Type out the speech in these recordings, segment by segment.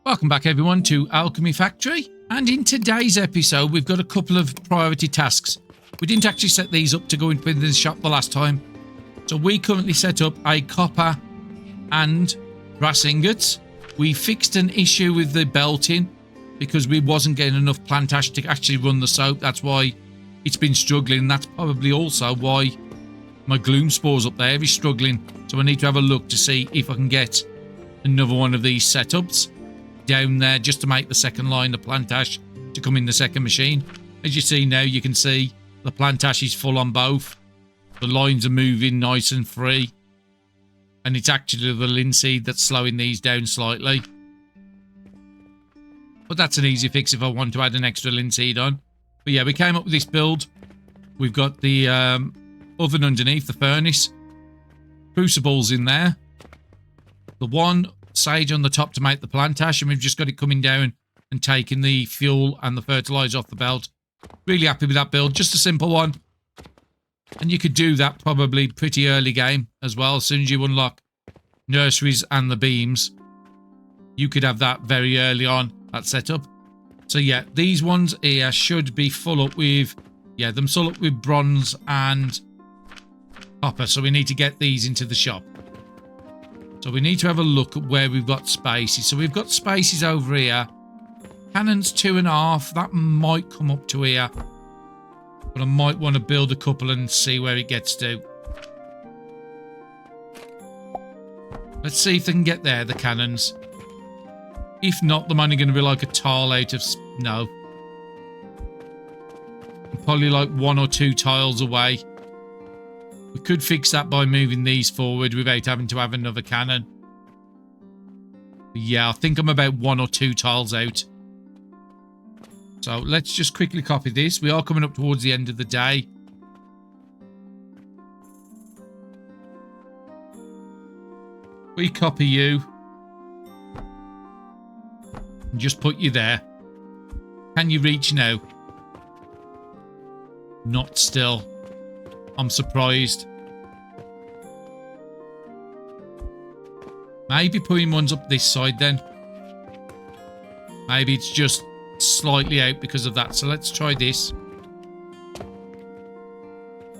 Welcome back everyone to Alchemy Factory, and in today's episode we've got a couple of priority tasks. We didn't actually set these up to go into the shop the last time, so we currently set up a copper and brass ingots. We fixed an issue with the belting because we wasn't getting enough plant ash to actually run the soap. That's why it's been struggling. That's probably also why my gloom spores up there is struggling, so I need to have a look to see if I can get another one of these setups down there just to make the second line of plant ash to come in the second machine. As you see now, you can see the plant ash is full on both. The lines are moving nice and free, and it's actually the linseed that's slowing these down slightly. But that's an easy fix if I want to add an extra linseed on. But yeah, we came up with this build. We've got the oven underneath, the furnace, crucibles in there, the one sage on the top to make the plant ash, and we've just got it coming down and taking the fuel and the fertilizer off the belt. Really happy with that build, just a simple one. And you could do that probably pretty early game as well. As soon as you unlock nurseries and the beams, you could have that very early on, that setup. So yeah, these ones here should be full up with, yeah, them full up with bronze and copper. So we need to get these into the shop. So we need to have a look at where we've got spaces. So we've got spaces over here. Cannons 2.5. That might come up to here. But I might want to build a couple and see where it gets to. Let's see if they can get there, the cannons. If not, I'm only going to be like a tile out of... No. I'm probably like 1 or 2 tiles away. We could fix that by moving these forward without having to have another cannon. But yeah, I think I'm about 1 or 2 tiles out. So let's just quickly copy this. We are coming up towards the end of the day. We copy you. And just put you there. Can you reach now? Not still. I'm surprised. Maybe putting ones up this side then. Maybe it's just slightly out because of that. So let's try this.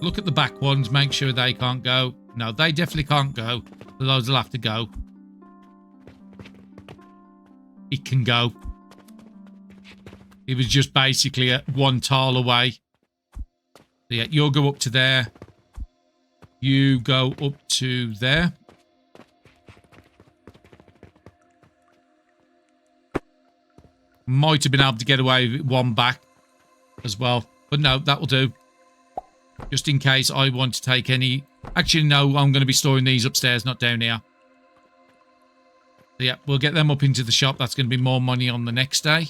Look at the back ones. Make sure they can't go. No, they definitely can't go. Those will have to go. It can go. It was just basically at 1 tile away. So yeah, you'll go up to there. You go up to there. Might have been able to get away with 1 back as well. But no, that will do. Just in case I want to take any... Actually, no, I'm going to be storing these upstairs, not down here. So yeah, we'll get them up into the shop. That's going to be more money on the next day.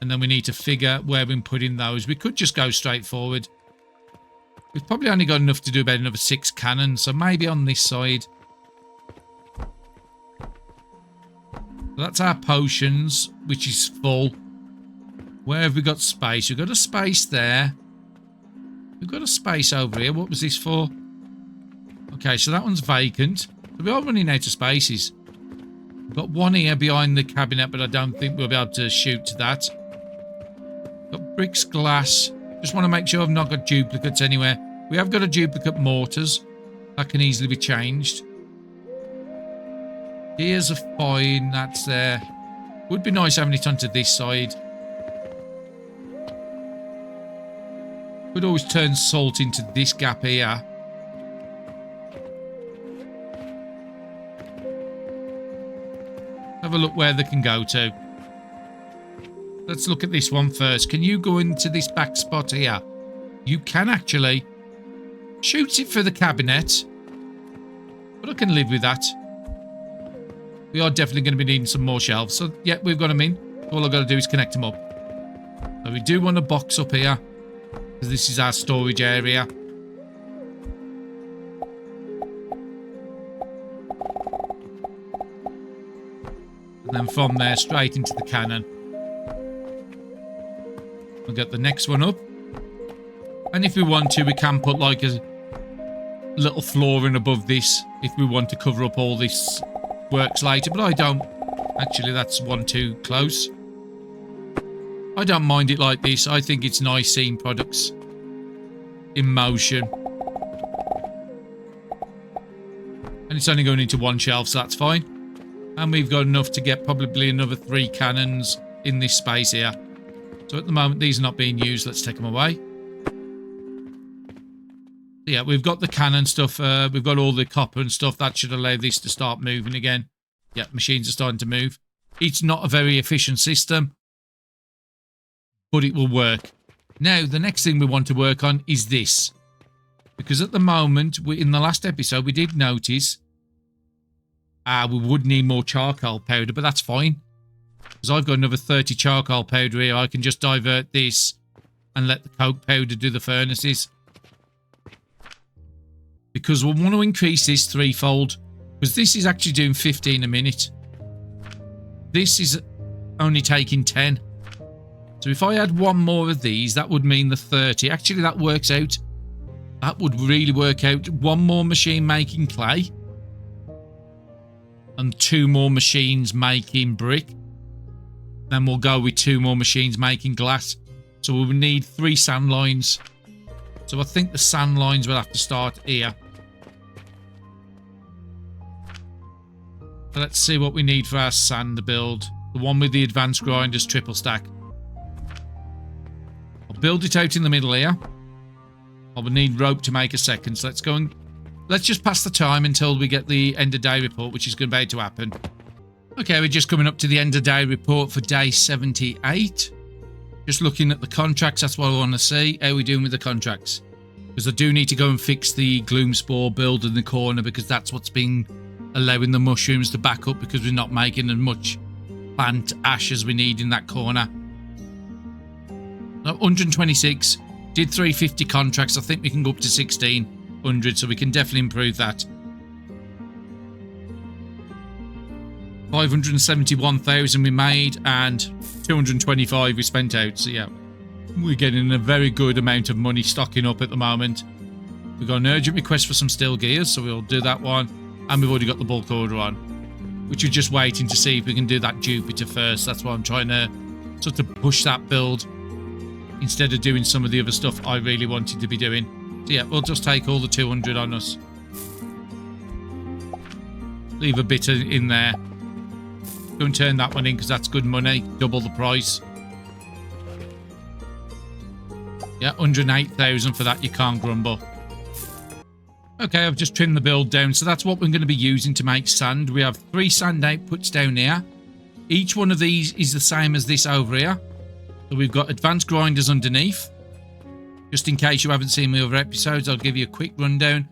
And then we need to figure where we put in those. We could just go straight forward. We've probably only got enough to do about another 6 cannons, so maybe on this side. So that's our potions, which is full. Where have we got space? We've got a space there. We've got a space over here. What was this for? Okay, so that one's vacant. So we are running out of spaces. We've got one here behind the cabinet, but I don't think we'll be able to shoot to that. Got bricks, glass. Just want to make sure I've not got duplicates anywhere. We have got a duplicate mortars. That can easily be changed. Here's a fine. That's there. Would be nice having it onto this side. Could always turn salt into this gap here. Have a look where they can go to. Let's look at this one first. Can you go into this back spot here? You can actually. Shoot it for the cabinet. But I can live with that. We are definitely going to be needing some more shelves. So, yeah, we've got them in. All I've got to do is connect them up. So we do want a box up here. Because this is our storage area. And then from there, straight into the cannon. We'll get the next one up. And if we want to, we can put like a little flooring above this if we want to cover up all this works later. But I don't Actually, that's one too close. I don't mind it like this. I think it's nice seeing products in motion. And it's only going into one shelf, so that's fine. And we've got enough to get probably another 3 cannons in this space here. So at the moment, these are not being used. Let's take them away. Yeah, we've got the cannon stuff. We've got all the copper and stuff. That should allow this to start moving again. Yeah, machines are starting to move. It's not a very efficient system, but it will work. Now, the next thing we want to work on is this. Because at the moment, in the last episode, we did notice we would need more charcoal powder, but that's fine. Because I've got another 30 charcoal powder here. I can just divert this and let the coke powder do the furnaces. Because we'll want to increase this threefold. Because this is actually doing 15 a minute. This is only taking 10. So if I had one more of these, that would mean the 30. Actually, that works out. That would really work out. One more machine making clay. And 2 more machines making brick. Then we'll go with 2 more machines making glass. So we'll need 3 sand lines. So I think the sand lines will have to start here. So let's see what we need for our sand build. The one with the advanced grinders triple stack. I'll build it out in the middle here. I will need rope to make a second. So let's go and let's just pass the time until we get the end of day report, which is about to happen. Okay, we're just coming up to the end of day report for day 78. Just looking at the contracts, that's what I want to see. How are we doing with the contracts? Because I do need to go and fix the gloom spore build in the corner, because that's what's been allowing the mushrooms to back up, because we're not making as much plant ash as we need in that corner. 126, did 350 contracts. I think we can go up to 1600, so we can definitely improve that. 571,000 we made, and 225 we spent out. So yeah, we're getting a very good amount of money stocking up at the moment. We've got an urgent request for some steel gears, so we'll do that one. And we've already got the bulk order on, which we're just waiting to see if we can do that Jupiter first. That's why I'm trying to sort of push that build instead of doing some of the other stuff I really wanted to be doing. So yeah, we'll just take all the 200 on us. Leave a bit in there. Go and turn that one in, because that's good money. Double the price. Yeah, 108,000 for that. You can't grumble. Okay, I've just trimmed the build down. So that's what we're going to be using to make sand. We have 3 sand outputs down here. Each one of these is the same as this over here. So we've got advanced grinders underneath. Just in case you haven't seen my other episodes, I'll give you a quick rundown.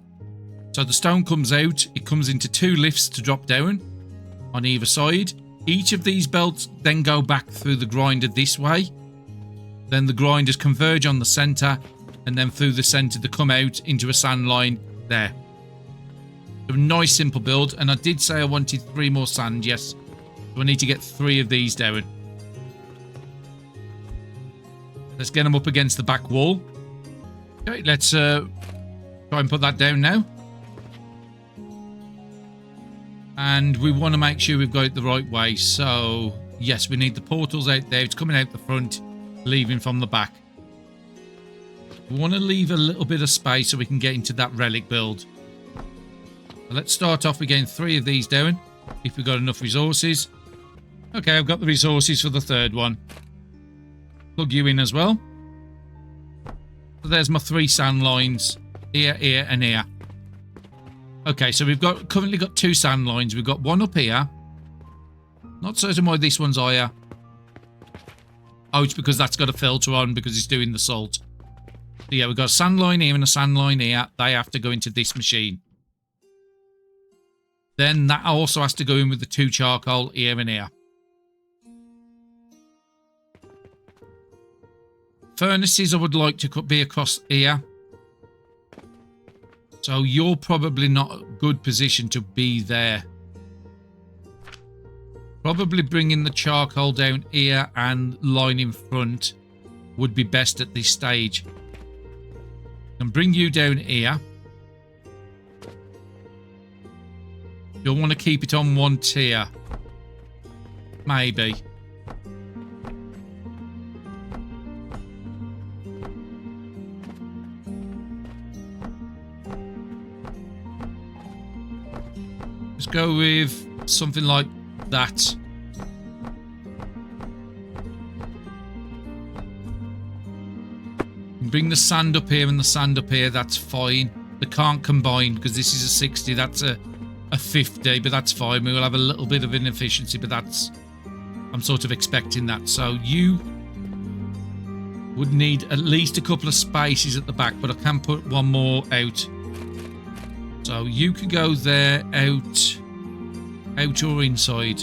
So the stone comes out. It comes into 2 lifts to drop down on either side. Each of these belts then go back through the grinder this way. Then the grinders converge on the centre, and then through the centre to come out into a sand line there. So a nice simple build. And I did say I wanted 3 more sand, yes. So I need to get 3 of these down. Let's get them up against the back wall. Okay, let's try and put that down now. And we want to make sure we've got it the right way. So, yes, we need the portals out there. It's coming out the front, leaving from the back. We want to leave a little bit of space so we can get into that relic build. So let's start off with getting 3 of these down, if we've got enough resources. Okay, I've got the resources for the 3rd one. Plug you in as well. So there's my 3 sand lines. Here, here, and here. Okay, so we've currently got 2 sand lines. We've got one up here. Not certain why this one's higher. Oh, it's because that's got a filter on, because it's doing the salt. So yeah, we've got a sand line here and a sand line here. They have to go into this machine. Then that also has to go in with the 2 charcoal here and here. Furnaces I would like to be across here. So you're probably not a good position to be there. Probably bringing the charcoal down here and line in front would be best at this stage. And bring you down here. You'll want to keep it on 1 tier. Maybe. Let's go with something like that. Bring the sand up here and the sand up here. That's fine. They can't combine because this is a 60. That's a 50, but that's fine. We will have a little bit of inefficiency, but that's... I'm sort of expecting that. So you would need at least a couple of spaces at the back, but I can put one more out. So you could go there, out or inside.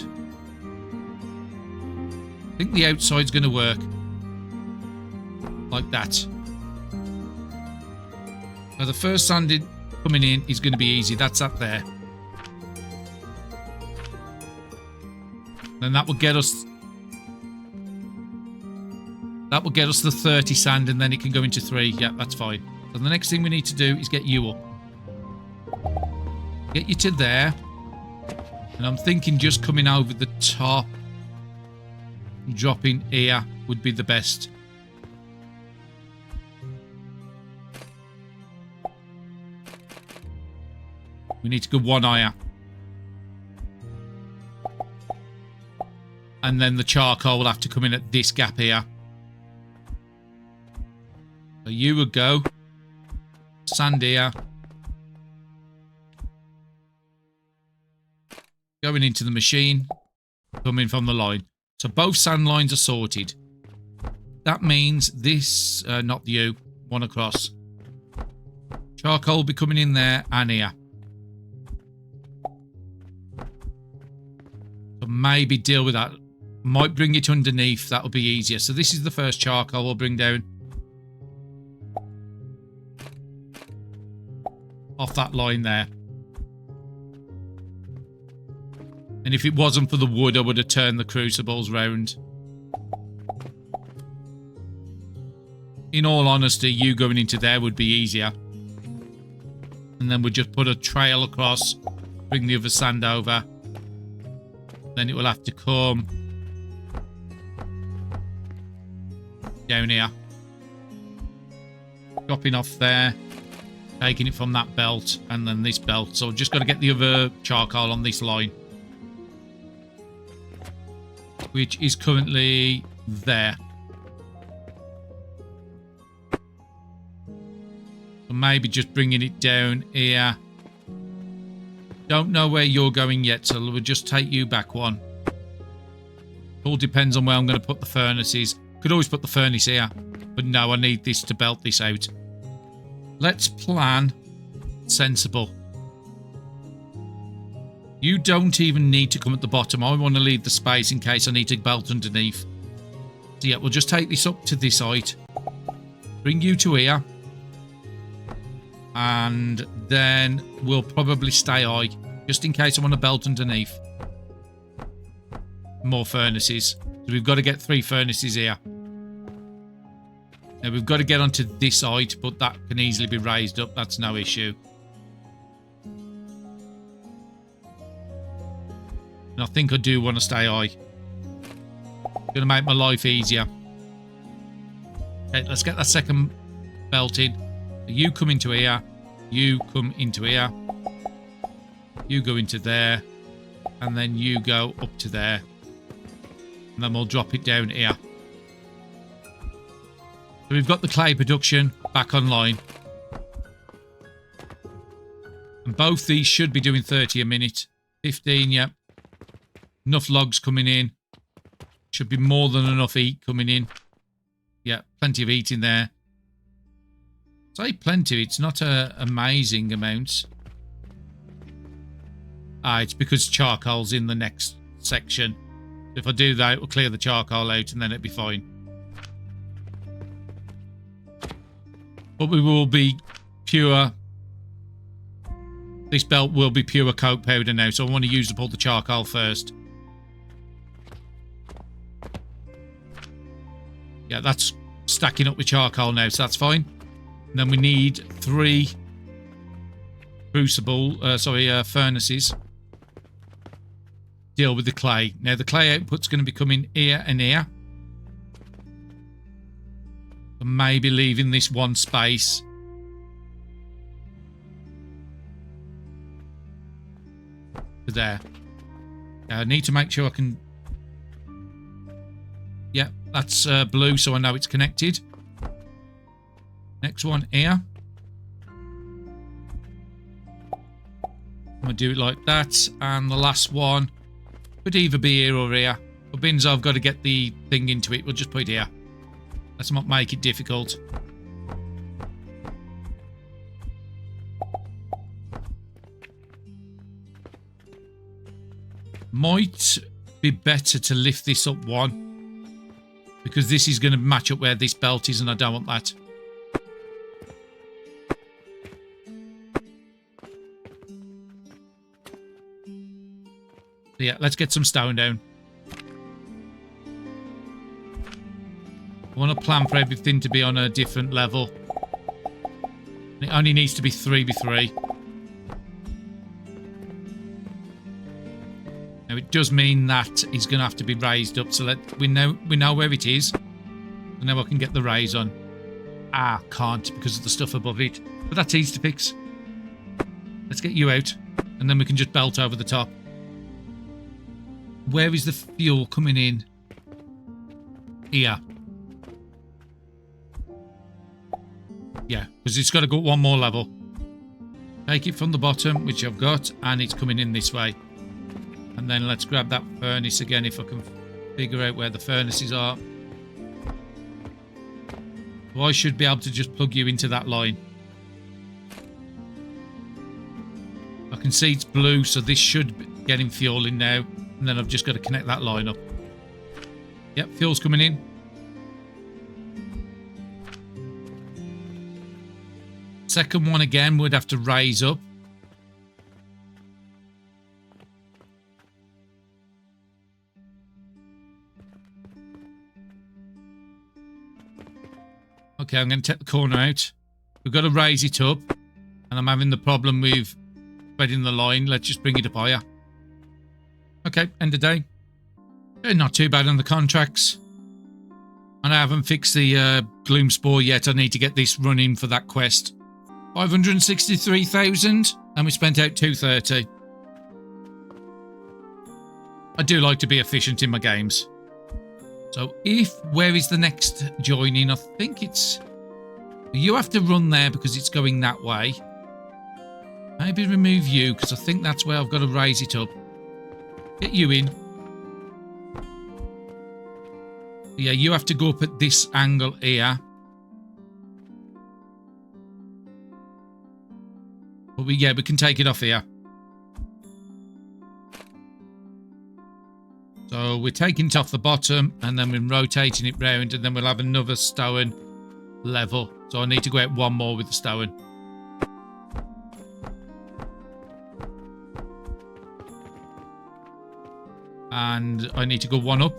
I think the outside's going to work. Like that. Now the first sand coming in is going to be easy. That's up there. Then that will get us... That will get us the 30 sand, and then it can go into 3. Yeah, that's fine. So the next thing we need to do is get you up. Get you to there. And I'm thinking just coming over the top, dropping here would be the best. We need to go one higher. And then the charcoal will have to come in at this gap here. So you would go. Sand here. Going into the machine. Coming from the line. So both sand lines are sorted. That means this, not you, one across. Charcoal will be coming in there and here. So maybe deal with that. Might bring it underneath. That'll be easier. So this is the first charcoal we'll bring down. Off that line there. And if it wasn't for the wood, I would have turned the crucibles round. In all honesty, you going into there would be easier. And then we'll just put a trail across. Bring the other sand over. Then it will have to come down here. Dropping off there. Taking it from that belt and then this belt. So we've just got to get the other charcoal on this line. Which is currently there. So maybe just bringing it down here. Don't know where you're going yet, so we'll just take you back one. All depends on where I'm going to put the furnaces. Could always put the furnace here. But no, I need this to belt this out. Let's plan sensible. You don't even need to come at the bottom. I want to leave the space in case I need to belt underneath. So yeah, we'll just take this up to this height. Bring you to here. And then we'll probably stay high. Just in case I want to belt underneath. More furnaces. So we've got to get 3 furnaces here. Now we've got to get onto this height, but that can easily be raised up. That's no issue. And I think I do want to stay high. Going to make my life easier. Okay, let's get that second belt in. You come into here. You come into here. You go into there. And then you go up to there. And then we'll drop it down here. So we've got the clay production back online. And both these should be doing 30 a minute. 15, yeah. Enough logs coming in. Should be more than enough heat coming in. Yeah, plenty of heat in there. Say plenty, it's not an amazing amount. It's because charcoal's in the next section. If I do that, it will clear the charcoal out and then it'll be fine. But we will be pure. This belt will be pure coke powder now, so I want to use up all the charcoal first. Yeah, that's stacking up with charcoal now, so that's fine. And then we need 3 furnaces. deal with the clay. Now the clay output's going to be coming here and here. And maybe leaving this one space. To there. I need to make sure I can... Yeah, that's blue, so I know it's connected. Next one here. I'm going to do it like that. And the last one could either be here or here. But being as I've got to get the thing into it, we'll just put it here. Let's not make it difficult. Might be better to lift this up one. Because this is going to match up where this belt is and I don't want that. So yeah, let's get some stone down. I want to plan for everything to be on a different level. It only needs to be 3x3. Now it does mean that it's going to have to be raised up, so that we know where it is. And now I can get the raise on. Ah, can't because of the stuff above it. But that's easy to fix. Let's get you out, and then we can just belt over the top. Where is the fuel coming in? Here. Yeah, because it's got to go one more level. Take it from the bottom, which I've got, and it's coming in this way. And then let's grab that furnace again if I can figure out where the furnaces are. So I should be able to just plug you into that line. I can see it's blue, so this should be getting fuel in now. And then I've just got to connect that line up. Yep, fuel's coming in. Second one again would have to raise up. Okay, I'm going to take the corner out. We've got to raise it up. And I'm having the problem with spreading the line. Let's just bring it up higher. Okay, end of day. Not too bad on the contracts. And I haven't fixed the gloom spore yet. I need to get this running for that quest. 563,000 and we spent out 230. I do like to be efficient in my games. So where is the next joining? I think it's... You have to run there because it's going that way. Maybe remove you because I think that's where I've got to raise it up. Get you in. Yeah, you have to go up at this angle here. But we can take it off here. So we're taking it off the bottom and then we're rotating it round and then we'll have another stone level. So I need to go out one more with the stone. And I need to go one up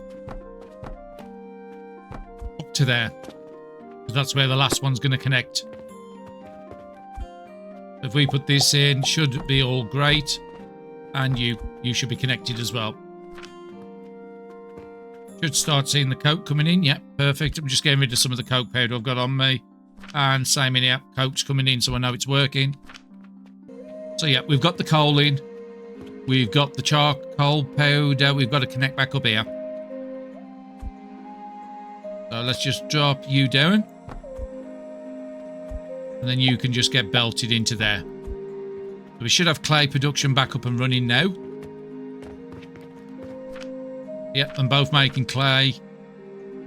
to there. That's where the last one's going to connect. If we put this in, should be all great. And you should be connected as well. Should start seeing the coke coming in. Yep, perfect. I'm just getting rid of some of the coke powder I've got on me. And same in here. Coke's coming in, so I know it's working. So yeah, we've got the coal in. We've got the charcoal powder. We've got to connect back up here. So let's just drop you down. And then you can just get belted into there. So we should have clay production back up and running now. Yep, I'm both making clay.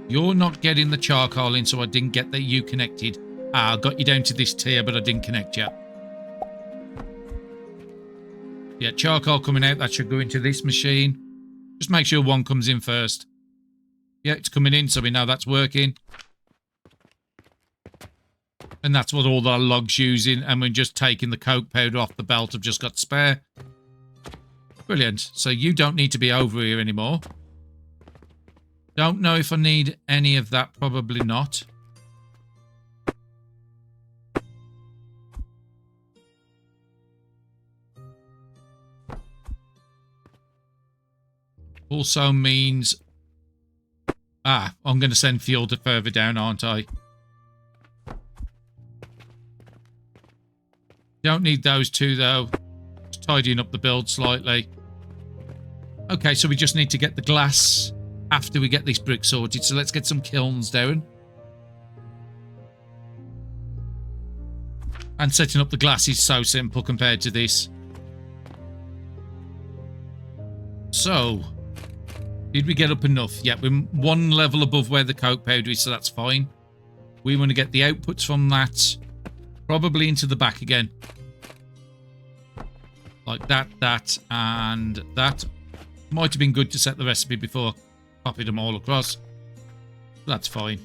You're not getting the charcoal in, so I didn't get that you connected. I got you down to this tier, but I didn't connect yet. Yeah, charcoal coming out. That should go into this machine. Just make sure one comes in first. Yeah, it's coming in, so we know that's working. And that's what all the logs using. And we're just taking the coke powder off the belt. I've just got spare. Brilliant. So you don't need to be over here anymore. Don't know if I need any of that. Probably not. Also means... Ah, I'm going to send fuel to further down, aren't I? Don't need those two, though. Just tidying up the build slightly. Okay, so we just need to get the glass after we get this brick sorted. So let's get some kilns down. And setting up the glass is so simple compared to this. So, did we get up enough? Yeah, we're one level above where the coke powder is, so that's fine. We want to get the outputs from that probably into the back again. Like that, that, and that. Might have been good to set the recipe before I copied them all across. That's fine.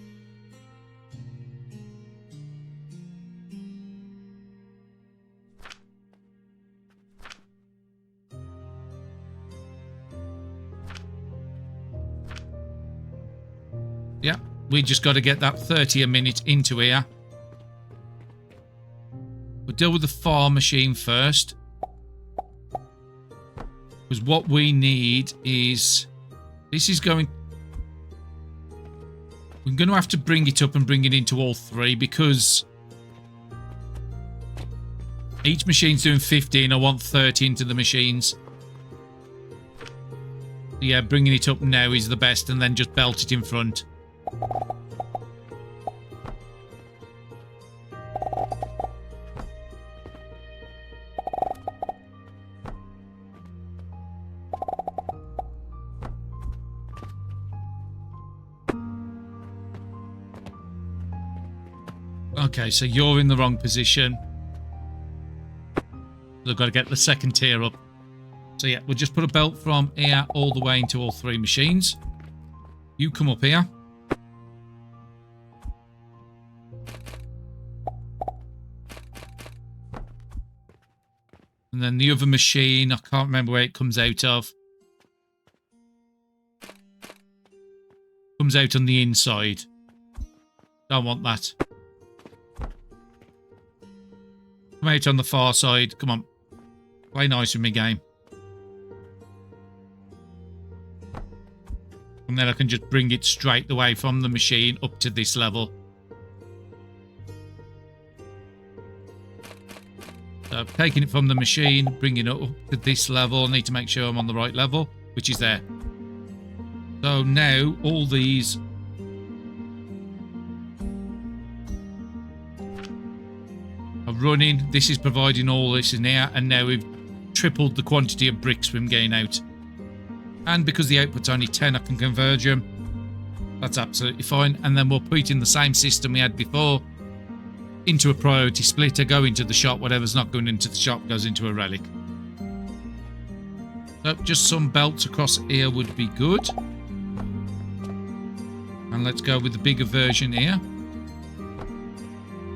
Yeah, we just got to get that 30 a minute into here. We'll deal with the farm machine first. Because what we need is... This is going... We're going to have to bring it up and bring it into all three because... Each machine's doing 15. I want 30 into the machines. Yeah, bringing it up now is the best and then just belt it in front. Okay, so you're in the wrong position. I've got to get the second tier up. So yeah, we'll just put a belt from here all the way into all three machines. You come up here. And then the other machine, I can't remember where it comes out of. Comes out on the inside. Don't want that. Come out on the far side. Come on. Play nice with me, game. And then I can just bring it straight away from the machine up to this level. So taking it from the machine, bringing it up to this level. I need to make sure I'm on the right level, which is there. So now all these... are running. This is providing all this in here. And now we've tripled the quantity of bricks we're getting out. And because the output's only 10, I can converge them. That's absolutely fine. And then we'll put it in the same system we had before. Into a priority splitter, go into the shop. Whatever's not going into the shop goes into a relic. So just some belts across here would be good. And let's go with the bigger version here.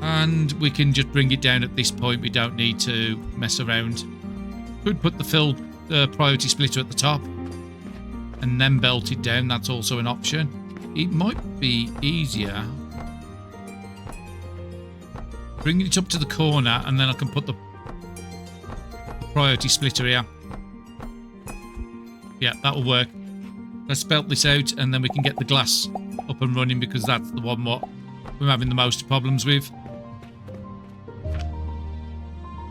And we can just bring it down at this point. We don't need to mess around. Could put the priority splitter at the top. And then belt it down. That's also an option. It might be easier bringing it up to the corner, and then I can put the priority splitter here. Yeah, that'll work. Let's belt this out, and then we can get the glass up and running, because that's the one what we're having the most problems with.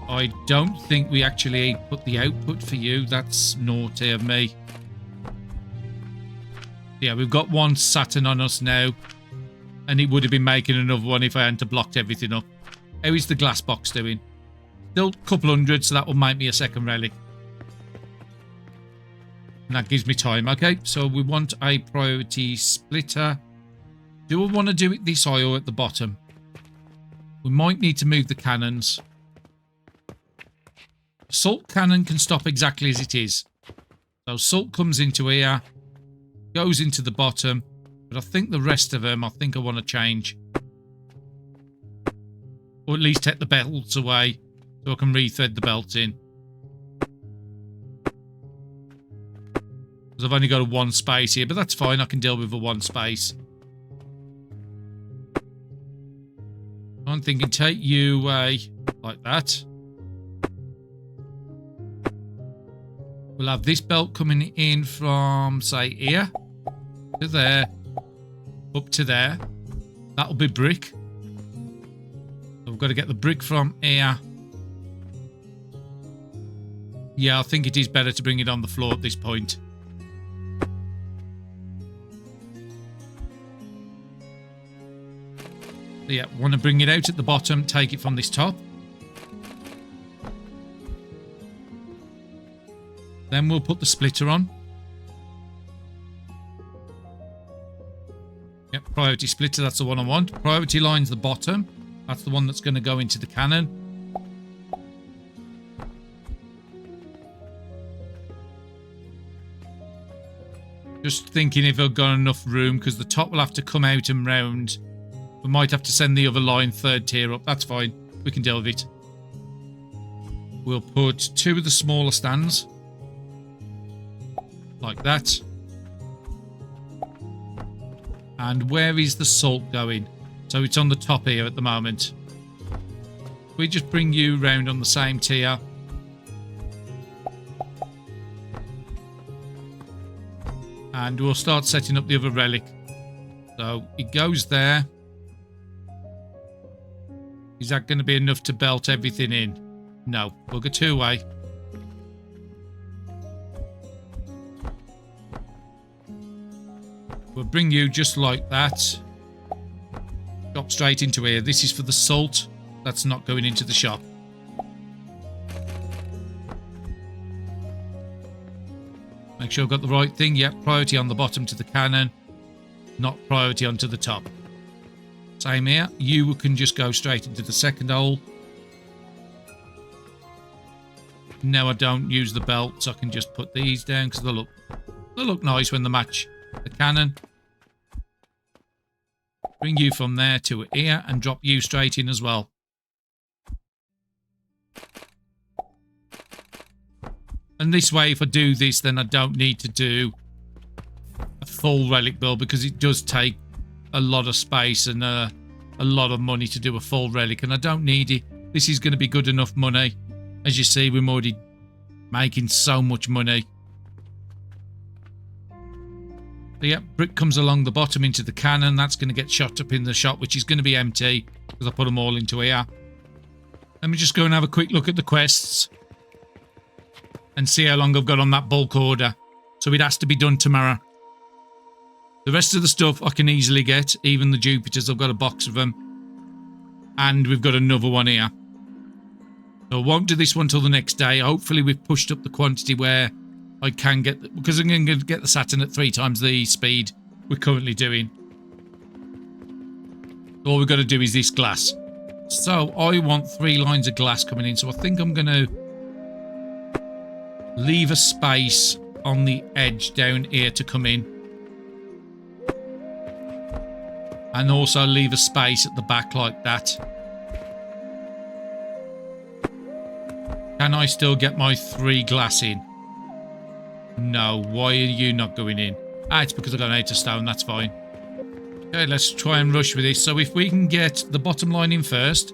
I don't think we actually put the output for you. That's naughty of me. Yeah, we've got one Saturn on us now, and it would have been making another one if I hadn't blocked everything up. How is the glass box doing? Still a couple hundred, so that will make me a second relic. And that gives me time. Okay, so we want a priority splitter. Do I want to do it this high or at the bottom? We might need to move the cannons. Salt cannon can stop exactly as it is. So salt comes into here, goes into the bottom, but I think the rest of them, I want to change. Or at least take the belts away so I can rethread the belts in. Because I've only got a one space here, but that's fine. I can deal with a one space. I'm thinking take you away like that. We'll have this belt coming in from, say, here to there, up to there. That'll be brick. So we've got to get the brick from here. Yeah, I think it is better to bring it on the floor at this point. So yeah, want to bring it out at the bottom, take it from this top. Then we'll put the splitter on. Yep, priority splitter, that's the one I want. Priority line's the bottom. That's the one that's going to go into the cannon. Just thinking if I've got enough room, because the top will have to come out and round. We might have to send the other line third tier up. That's fine. We can deal with it. We'll put 2 of the smaller stands. Like that. And where is the salt going? So it's on the top here at the moment. We just bring you round on the same tier. And we'll start setting up the other relic. So it goes there. Is that going to be enough to belt everything in? No. We'll go 2-way. We'll bring you just like that. Drop straight into here. This is for the salt. That's not going into the shop. Make sure I've got the right thing. Yep, priority on the bottom to the cannon. Not priority onto the top. Same here. You can just go straight into the second hole. No, I don't use the belts. I can just put these down because they'll look nice when they match the cannon. Bring you from there to here and drop you straight in as well. And this way, if I do this, then I don't need to do a full relic build because it does take a lot of space and a lot of money to do a full relic, and I don't need it. This is going to be good enough money. As you see, we're already making so much money. So yeah, brick comes along the bottom into the cannon. That's going to get shot up in the shop, which is going to be empty because I put them all into here. Let me just go and have a quick look at the quests and see how long I've got on that bulk order. So it has to be done tomorrow. The rest of the stuff I can easily get. Even the Jupiters, I've got a box of them. And we've got another one here. So I won't do this one till the next day. Hopefully we've pushed up the quantity where I can get... Because I'm going to get the Saturn at 3 times the speed we're currently doing. All we've got to do is this glass. So I want 3 lines of glass coming in. So I think I'm going to leave a space on the edge down here to come in. And also leave a space at the back like that. Can I still get my 3 glass in? No. Why are you not going in? Ah, it's because I got an 8 of stone. That's fine. Okay, let's try and rush with this. So if we can get the bottom line in first.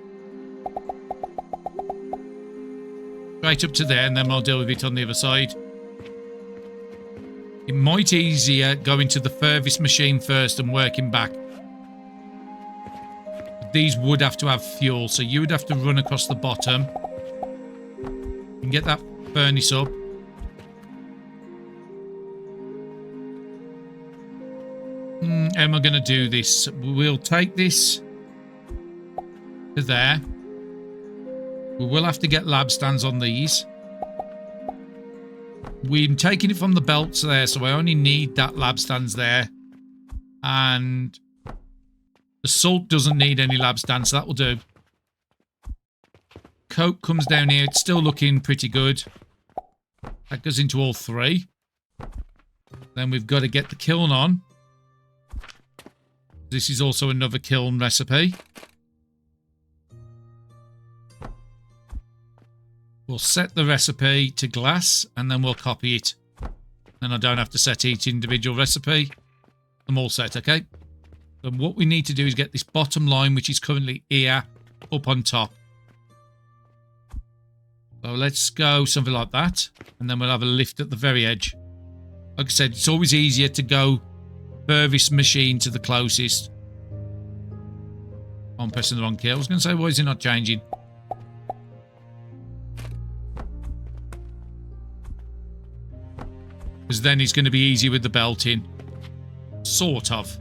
Straight up to there, and then I'll deal with it on the other side. It might be easier going to the furthest machine first and working back. These would have to have fuel, so you would have to run across the bottom and get that furnace up. How am I going to do this? We'll take this to there. We will have to get lab stands on these. We're taking it from the belts there, so I only need that lab stands there. And the salt doesn't need any lab stands, so that will do. Coke comes down here. It's still looking pretty good. That goes into all 3. Then we've got to get the kiln on. This is also another kiln recipe. We'll set the recipe to glass, and then we'll copy it. Then I don't have to set each individual recipe. I'm all set, okay? So what we need to do is get this bottom line, which is currently here, up on top. So let's go something like that. And then we'll have a lift at the very edge. Like I said, it's always easier to go furthest machine to the closest. I'm pressing the wrong key. I was going to say, why is it not changing? Because then it's going to be easy with the belting. Sort of.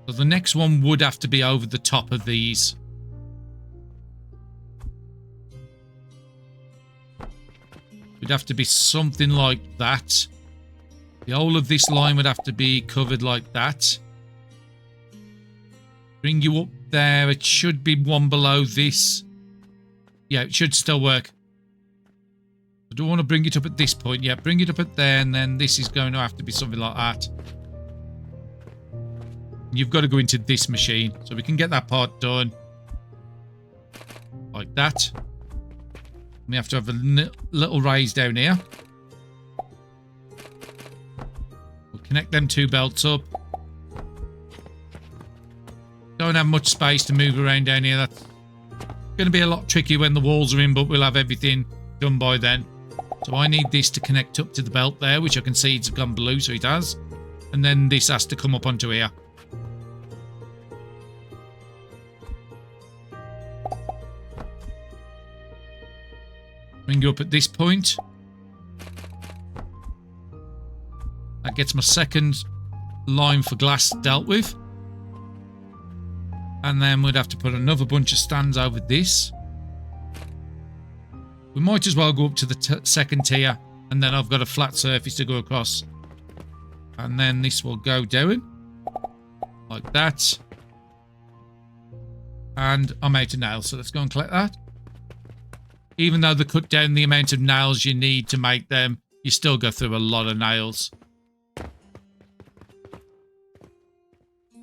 So the next one would have to be over the top of these. It'd have to be something like that. The whole of this line would have to be covered like that. Bring you up there. It should be one below this. Yeah, it should still work. I don't want to bring it up at this point. Yeah, bring it up at there, and then this is going to have to be something like that. You've got to go into this machine, so we can get that part done. Like that. We have to have a little raise down here. We'll connect them two belts up. Don't have much space to move around down here. That's going to be a lot tricky when the walls are in, but we'll have everything done by then. So I need this to connect up to the belt there, which I can see it's gone blue, so it has. And then this has to come up onto here. Bring you up at this point. That gets my second line for glass dealt with. And then we'd have to put another bunch of stands over this. We might as well go up to the second tier. And then I've got a flat surface to go across. And then this will go down. Like that. And I'm out of nails. So let's go and collect that. Even though they cut down the amount of nails you need to make them, you still go through a lot of nails.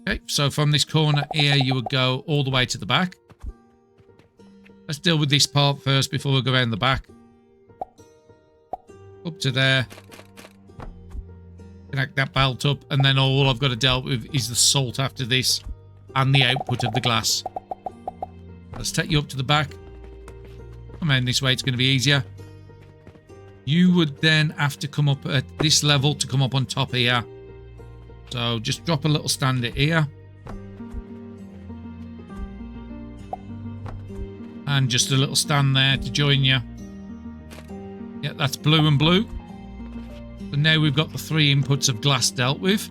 Okay, so from this corner here, you would go all the way to the back. Let's deal with this part first before we go around the back. Up to there. Connect that belt up, and then all I've got to deal with is the salt after this and the output of the glass. Let's take you up to the back. Come around this way, it's going to be easier. You would then have to come up at this level to come up on top here. So just drop a little stand here. And just a little stand there to join you. Yeah, that's blue and blue. So now we've got the three inputs of glass dealt with.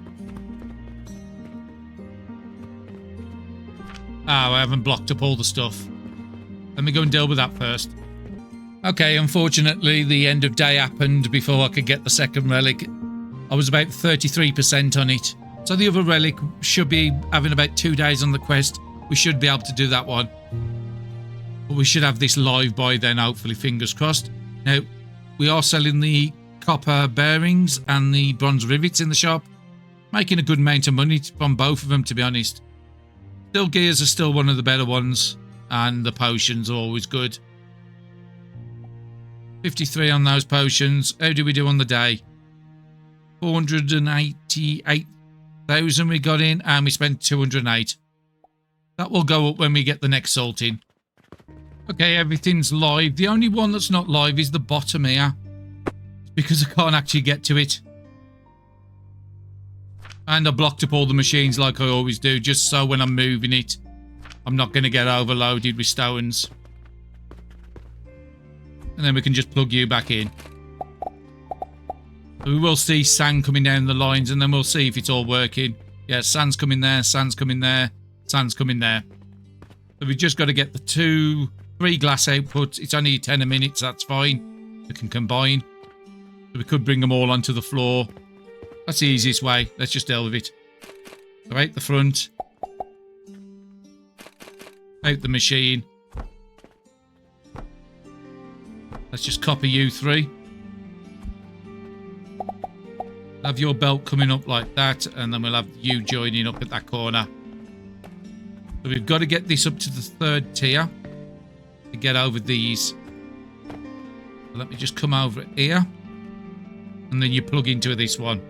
Oh, I haven't blocked up all the stuff. Let me go and deal with that first. Okay, unfortunately, the end of day happened before I could get the second relic. I was about 33% on it. So the other relic should be having about 2 days on the quest. We should be able to do that one. But we should have this live by then, hopefully, fingers crossed. Now, we are selling the copper bearings and the bronze rivets in the shop. Making a good amount of money from both of them, to be honest. Still, gears are still one of the better ones. And the potions are always good. 53 on those potions. How do we do on the day? 488,000 we got in, and we spent 208. That will go up when we get the next salt in. Okay, everything's live. The only one that's not live is the bottom here. It's because I can't actually get to it. And I blocked up all the machines like I always do, just so when I'm moving it, I'm not going to get overloaded with stones. And then we can just plug you back in. We will see sand coming down the lines, and then we'll see if it's all working. Yeah, sand's coming there, sand's coming there, sand's coming there. So we've just got to get the 3 glass outputs. It's only 10 a minute, so that's fine. We can combine. So we could bring them all onto the floor. That's the easiest way. Let's just deal with it. So out the front. Out the machine. Let's just copy you 3. Have your belt coming up like that, and then we'll have you joining up at that corner. So we've got to get this up to the 3rd tier to get over these. So let me just come over here, and then you plug into this one.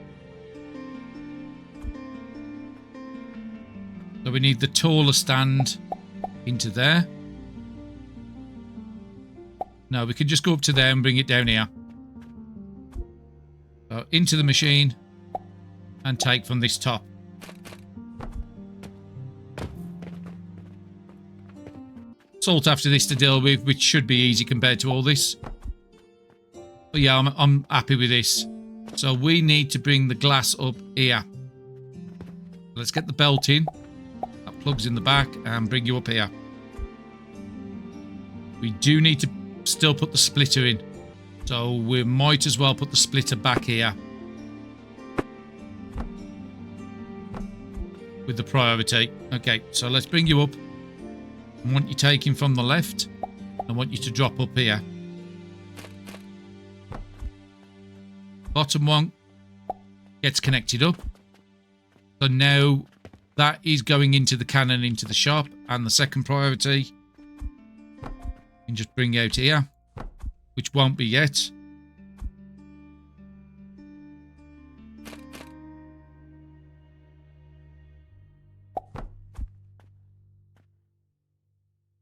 So we need the taller stand into there. No, we can just go up to there and bring it down here. So into the machine and take from this top. Salt after this to deal with, which should be easy compared to all this. But yeah, I'm happy with this. So we need to bring the glass up here. Let's get the belt in. That plugs in the back and bring you up here. We do need to still put the splitter in. So we might as well put the splitter back here. With the priority. Okay, so let's bring you up. I want you taking from the left. I want you to drop up here. Bottom one gets connected up. So now that is going into the cannon into the shop. And the second priority, you can just bring out here, which won't be yet.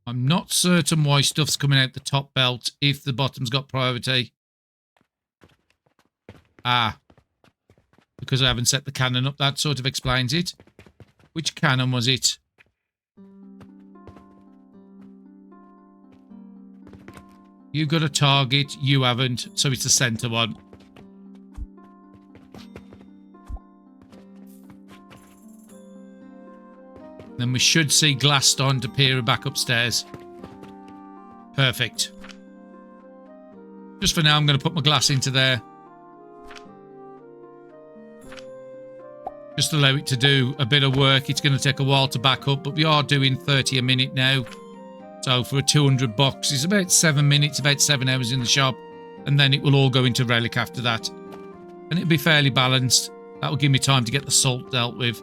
I'm not certain why stuff's coming out the top belt if the bottom's got priority. Ah, because I haven't set the cannon up, that sort of explains it. Which cannon was it? You got a target, you haven't, so it's the center one. Then we should see Glaston appear back upstairs. Perfect. Just for now, I'm going to put my glass into there. Just allow it to do a bit of work. It's going to take a while to back up, but we are doing 30 a minute now. So for a 200 box, it's about 7 minutes, about 7 hours in the shop. And then it will all go into relic after that. And it'll be fairly balanced. That will give me time to get the salt dealt with.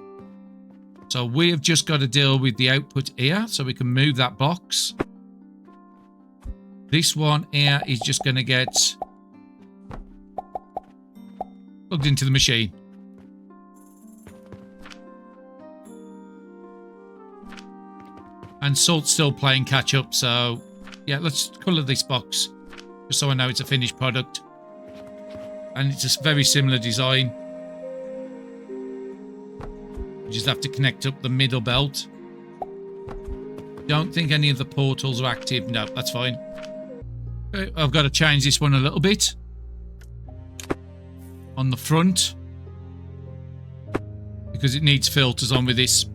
So we have just got to deal with the output here. So we can move that box. This one here is just going to get plugged into the machine. And salt's still playing catch up, so yeah, let's colour this box just so I know it's a finished product. And it's a very similar design. You just have to connect up the middle belt. Don't think any of the portals are active. No, that's fine. Okay, I've got to change this one a little bit. On the front. Because it needs filters on with this.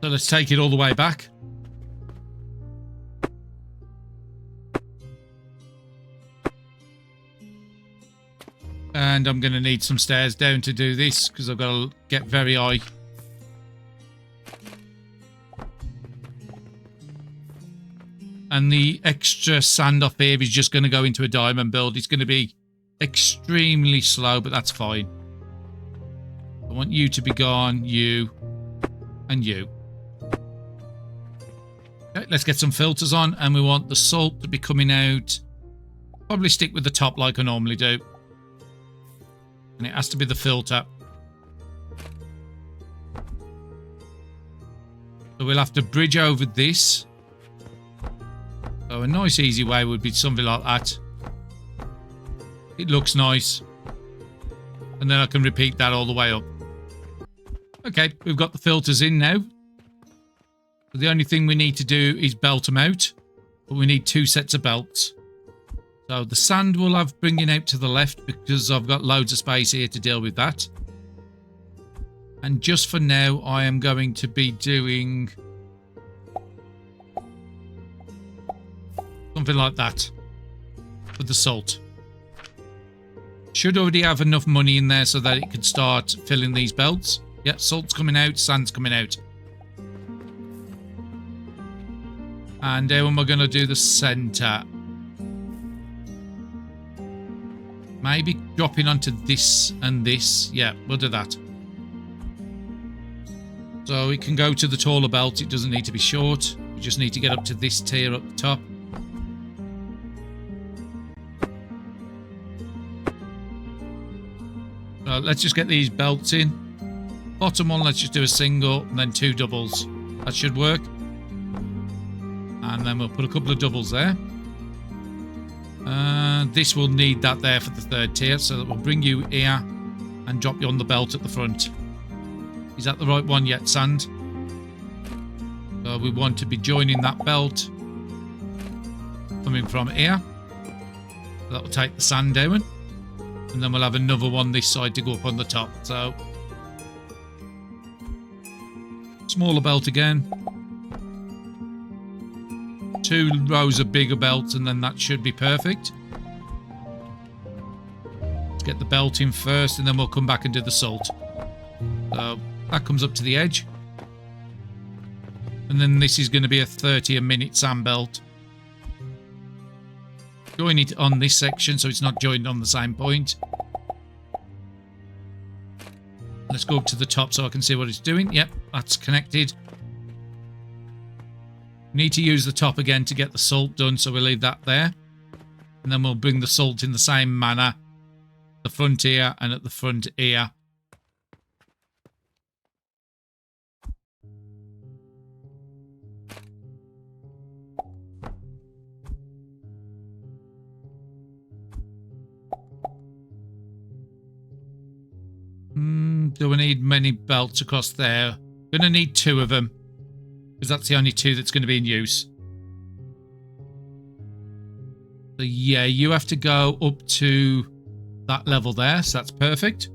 So let's take it all the way back. And I'm going to need some stairs down to do this because I've got to get very high. And the extra sand off here is just going to go into a diamond build. It's going to be extremely slow, but that's fine. I want you to be gone, you, and you. Okay, let's get some filters on, and we want the salt to be coming out. Probably stick with the top like I normally do. And it has to be the filter. So we'll have to bridge over this. So a nice easy way would be something like that. It looks nice. And then I can repeat that all the way up. Okay, we've got the filters in now. So the only thing we need to do is belt them out. But we need 2 sets of belts. So the sand will have bringing out to the left because I've got loads of space here to deal with that. And just for now, I am going to be doing something like that for the salt. Should already have enough money in there so that it can start filling these belts. Yeah, salt's coming out, sand's coming out. And how am I going to do the centre? Maybe dropping onto this and this. Yeah, we'll do that. So it can go to the taller belt. It doesn't need to be short. We just need to get up to this tier up the top. So let's just get these belts in. Bottom one, let's just do a single and then 2 doubles. That should work. And then we'll put a couple of doubles there. This will need that there for the 3rd tier, so that will bring you here and drop you on the belt at the front. Is that the right one yet, sand? So we want to be joining that belt coming from here. That will take the sand down. And then we'll have another one this side to go up on the top. So smaller belt again. 2 rows of bigger belts, and then that should be perfect. Let's get the belt in first, and then we'll come back and do the salt. So that comes up to the edge. And then this is going to be a 30 a minute sand belt. Join it on this section so it's not joined on the same point. Let's go up to the top so I can see what it's doing. Yep, that's connected. Need to use the top again to get the salt done, so we'll leave that there. And then we'll bring the salt in the same manner. The front here and at the front here. Do we need many belts across there? Going to need 2 of them, because that's the only 2 that's going to be in use. So yeah, you have to go up to that level there, so that's perfect.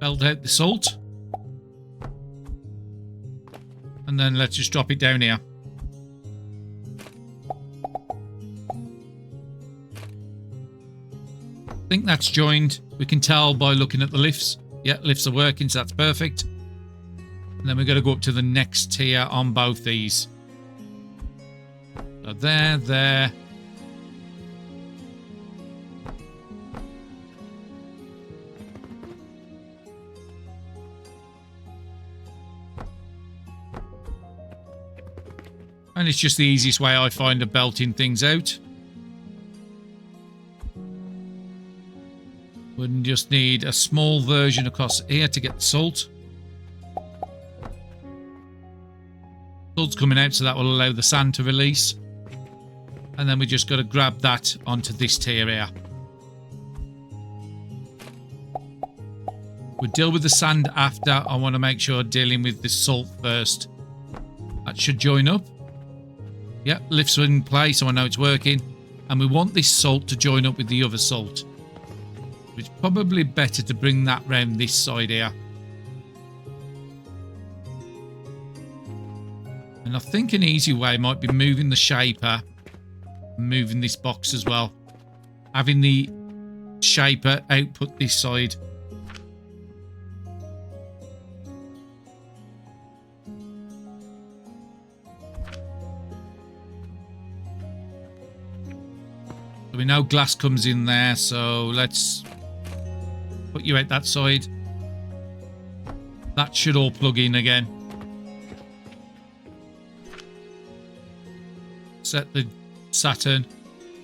Belt out the salt. And then let's just drop it down here. I think that's joined. We can tell by looking at the lifts. Yeah, lifts are working, so that's perfect. And then we've got to go up to the next tier on both these. So there. And it's just the easiest way I find of belting things out. We just need a small version across here to get the salt. Salt's coming out, so that will allow the sand to release. And then we just got to grab that onto this tier here. We'll deal with the sand after. I want to make sure dealing with the salt first. That should join up. Yep, lifts are in place, so I know it's working. And we want this salt to join up with the other salt. It's probably better to bring that round this side here. And I think an easy way might be moving the shaper, moving this box as well. Having the shaper output this side. So we know glass comes in there, so let's put you out that side. That should all plug in again. Set the Saturn.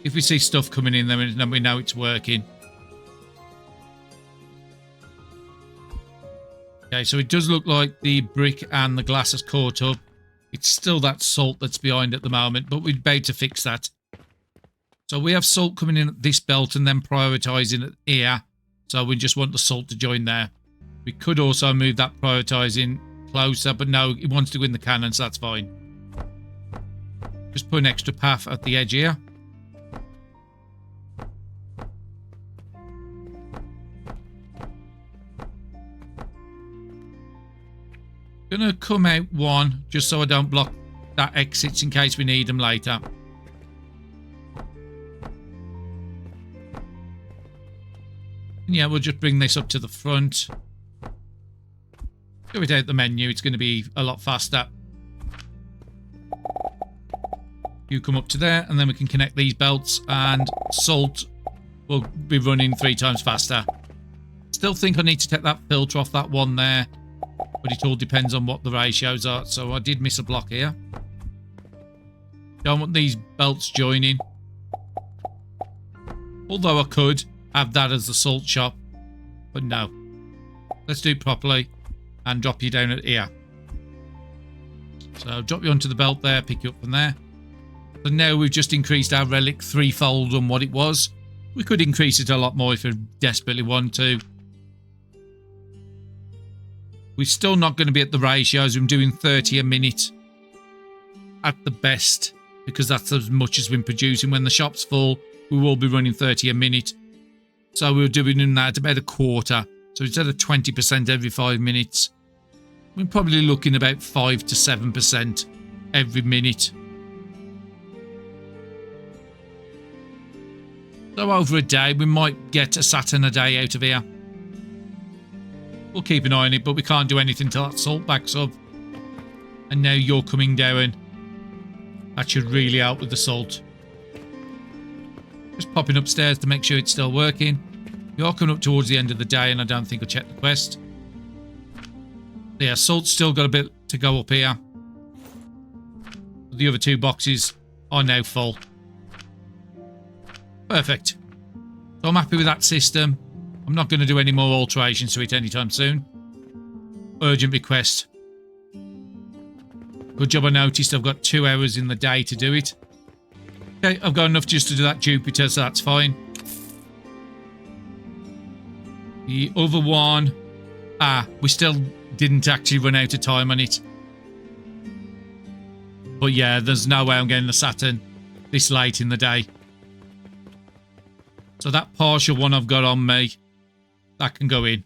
If we see stuff coming in, then we know it's working. Okay, so it does look like the brick and the glass has caught up. It's still that salt that's behind at the moment, but we're about to fix that. So we have salt coming in at this belt and then prioritising it here. So we just want the salt to join there. We could also move that prioritising closer, but no, it wants to go in the cannon, so that's fine. Just put an extra path at the edge here. Gonna come out one, just so I don't block that exits in case we need them later. Yeah, we'll just bring this up to the front. Do it out the menu. It's going to be a lot faster. You come up to there, and then we can connect these belts, and salt will be running 3 times faster. Still think I need to take that filter off that one there, but it all depends on what the ratios are. So I did miss a block here. Don't want these belts joining. Although I could have that as the salt shop, but no. let's do it properly and drop you down at here. So drop you onto the belt there, pick you up from there. So now we've just increased our relic threefold on what it was. We could increase it a lot more if we desperately want to. We're still not going to be at the ratios. I'm doing 30 a minute at the best, because that's as much as we're producing. When the shop's full, we will be running 30 a minute. So we're doing that about a quarter. So instead of 20% every 5 minutes, we're probably looking about 5 to 7% every minute. So over a day, we might get a Saturn a day out of here. We'll keep an eye on it, but we can't do anything till that salt backs up. And now you're coming down. That should really help with the salt. Just popping upstairs to make sure it's still working. We are coming up towards the end of the day, and I don't think I'll check the quest. Yeah, salt's still got a bit to go up here. The other 2 boxes are now full. Perfect. So I'm happy with that system. I'm not going to do any more alterations to it anytime soon. Urgent request. Good job I noticed I've got 2 hours in the day to do it. Okay, I've got enough just to do that Jupiter, so that's fine. The other one... we still didn't actually run out of time on it. But yeah, there's no way I'm getting the Saturn this late in the day. So that partial one I've got on me, that can go in.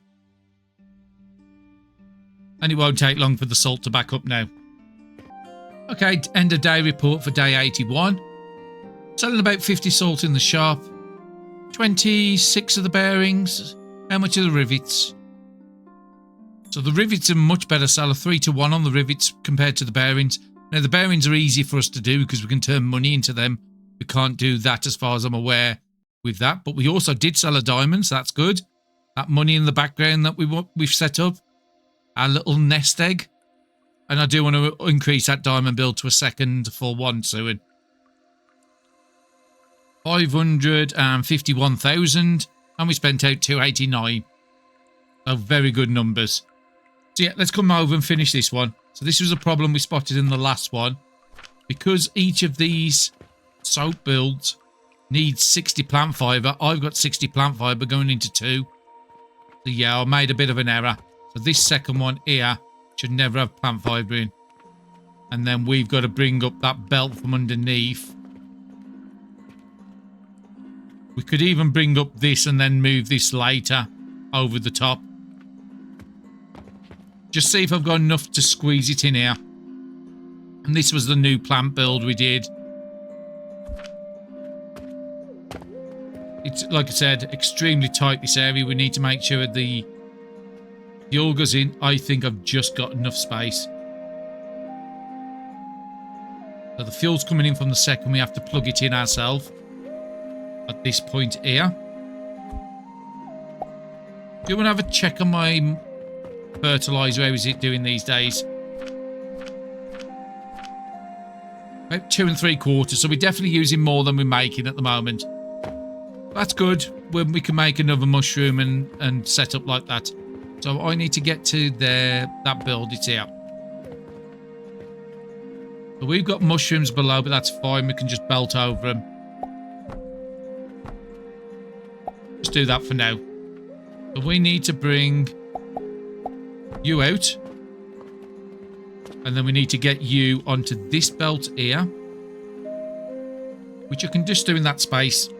And it won't take long for the salt to back up now. Okay, end of day report for day 81. Selling about 50 salt in the shop. 26 of the bearings. How much are the rivets? So the rivets are much better seller, 3 to 1 on the rivets compared to the bearings. Now the bearings are easy for us to do because we can turn money into them. We can't do that as far as I'm aware with that, but we also did sell a diamond, so that's good. That money in the background that we've set up, our little nest egg, and I do want to increase that diamond build to a second full one soon. 551,000, and we spent out 289. So very good numbers. So yeah, let's come over and finish this one. So this was a problem we spotted in the last one, because each of these soap builds needs 60 plant fibre. I've got 60 plant fibre going into 2. So yeah, I made a bit of an error. So this second one here should never have plant fibre in. And then we've got to bring up that belt from underneath. We could even bring up this and then move this later over the top. Just see if I've got enough to squeeze it in here. And this was the new plant build we did. It's, like I said, extremely tight, this area. We need to make sure the fuel goes in. I think I've just got enough space. So the fuel's coming in from the second. We have to plug it in ourselves at this point here. Do you want to have a check on my fertilizer? How is it doing these days? About 2 3/4. So we're definitely using more than we're making at the moment. That's good when we can make another mushroom and set up like that. So I need to get to that build. It's here. So we've got mushrooms below, but that's fine. We can just belt over them. Just do that for now. So we need to bring you out. And then we need to get you onto this belt here, which you can just do in that space.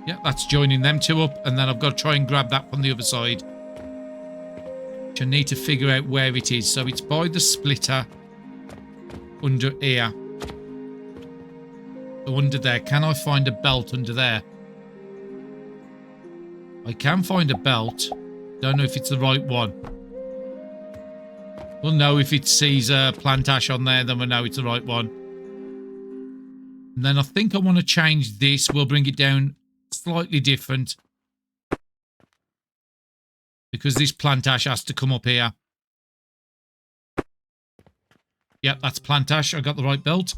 Yeah, that's joining them 2 up, and then I've got to try and grab that from the other side. Which I need to figure out where it is. So it's by the splitter under here. So under there. Can I find a belt under there? I can find a belt. Don't know if it's the right one. We'll know if it sees a plant ash on there, then we'll know it's the right one. And then I think I want to change this. We'll bring it down slightly different, because this plant ash has to come up here. Yep, that's plant ash. I got the right belt.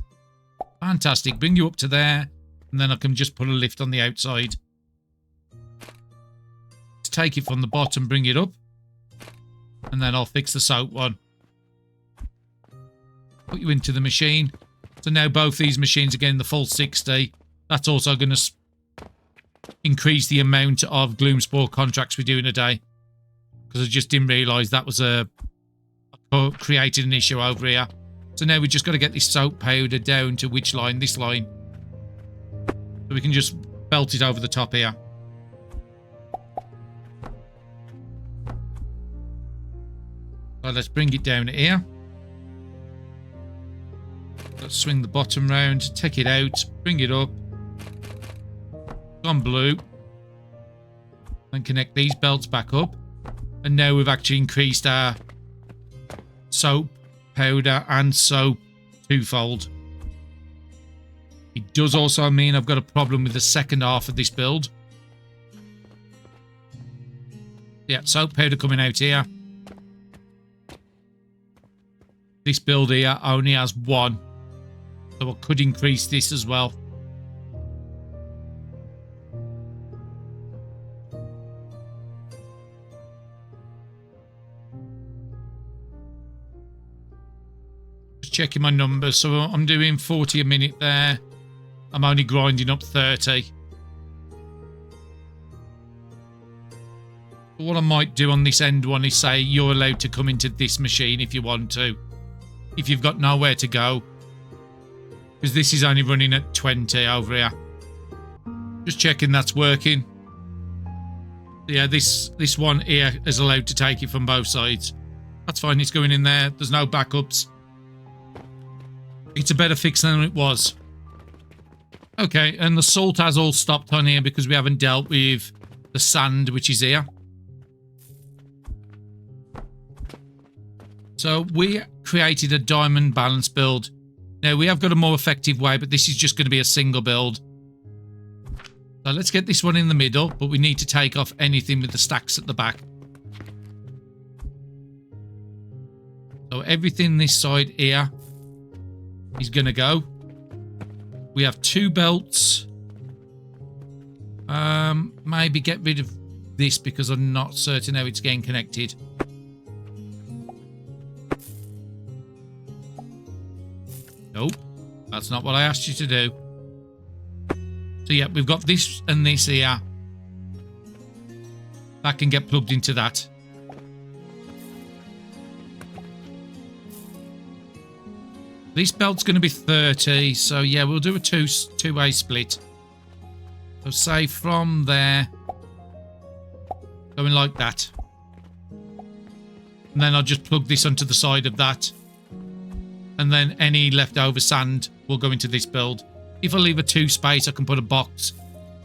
Fantastic. Bring you up to there. And then I can just put a lift on the outside. Let's take it from the bottom, bring it up. And then I'll fix the soap one. Put you into the machine. So now both these machines are getting the full 60. That's also going to increase the amount of Gloomspore contracts we do in a day. Because I just didn't realise that was created an issue over here. So now we just got to get this soap powder down to which line? This line. So we can just belt it over the top here. So let's bring it down here. Let's swing the bottom round, take it out, bring it up. On blue. And connect these belts back up. And now we've actually increased our soap, powder and soap twofold. It does also mean I've got a problem with the second half of this build. Yeah, soap powder coming out here. This build here only has one. So I could increase this as well. Just checking my numbers. So I'm doing 40 a minute there. I'm only grinding up 30. But what I might do on this end one is say you're allowed to come into this machine if you want to. If you've got nowhere to go. Because this is only running at 20 over here. Just checking that's working. Yeah, this one here is allowed to take it from both sides. That's fine, it's going in there. There's no backups. It's a better fix than it was. Okay, and the salt has all stopped on here because we haven't dealt with the sand, which is here. So we created a diamond balance build. Now we have got a more effective way, but this is just going to be a single build. So let's get this one in the middle, but we need to take off anything with the stacks at the back. So everything this side here is going to go. We have 2 belts. Maybe get rid of this because I'm not certain how it's getting connected. Nope, that's not what I asked you to do. So yeah, we've got this and this here. That can get plugged into that. This belt's going to be 30, so yeah, we'll do a two-way split. So say from there, going like that. And then I'll just plug this onto the side of that. And then any leftover sand will go into this build. If I leave a 2 space, I can put a box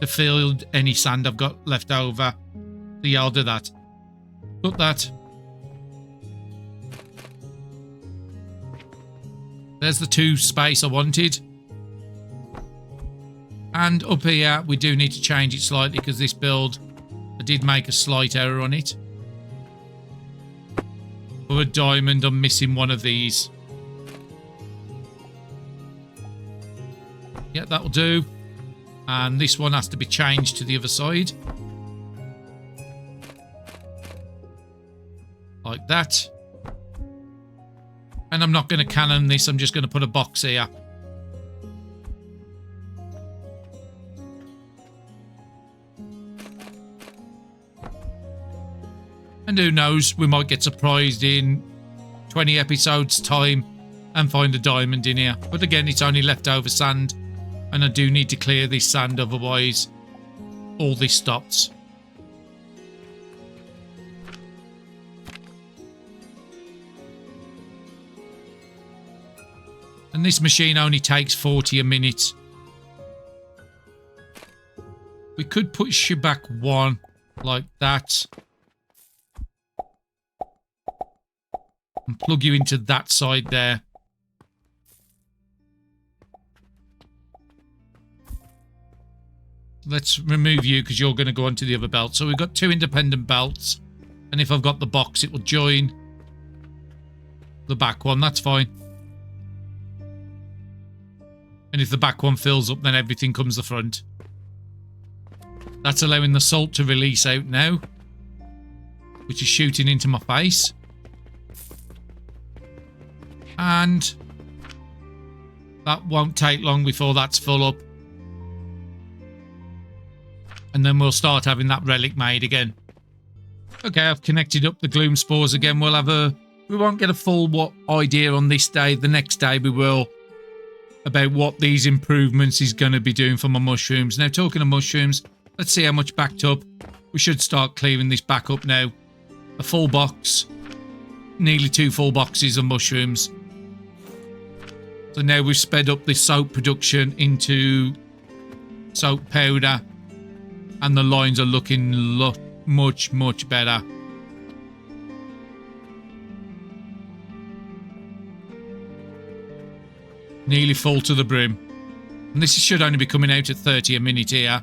to fill any sand I've got left over. So yeah, I'll do that. Put that. There's the 2 space I wanted. And up here, we do need to change it slightly because this build, I did make a slight error on it. For a diamond, I'm missing one of these. Yeah, that'll do. And this one has to be changed to the other side. Like that. And I'm not going to cannon this, I'm just going to put a box here. And who knows, we might get surprised in 20 episodes time and find a diamond in here. But again, it's only leftover sand. And I do need to clear this sand, otherwise all this stops. And this machine only takes 40 a minute. We could push you back 1 like that. And plug you into that side there. Let's remove you because you're going to go onto the other belt. So we've got 2 independent belts. And if I've got the box, it will join the back one. That's fine. And if the back one fills up, then everything comes the front. That's allowing the salt to release out now, which is shooting into my face. And that won't take long before that's full up. And then we'll start having that relic made again. Okay, I've connected up the gloom spores again. We won't get a full idea on this day. The next day we will, about what these improvements is going to be doing for my mushrooms. Now, talking of mushrooms, let's see how much backed up. We should start clearing this back up now. A full box. Nearly 2 full boxes of mushrooms. So now we've sped up the soap production into soap powder. And the lines are looking much, much better. Nearly full to the brim. And this should only be coming out at 30 a minute here.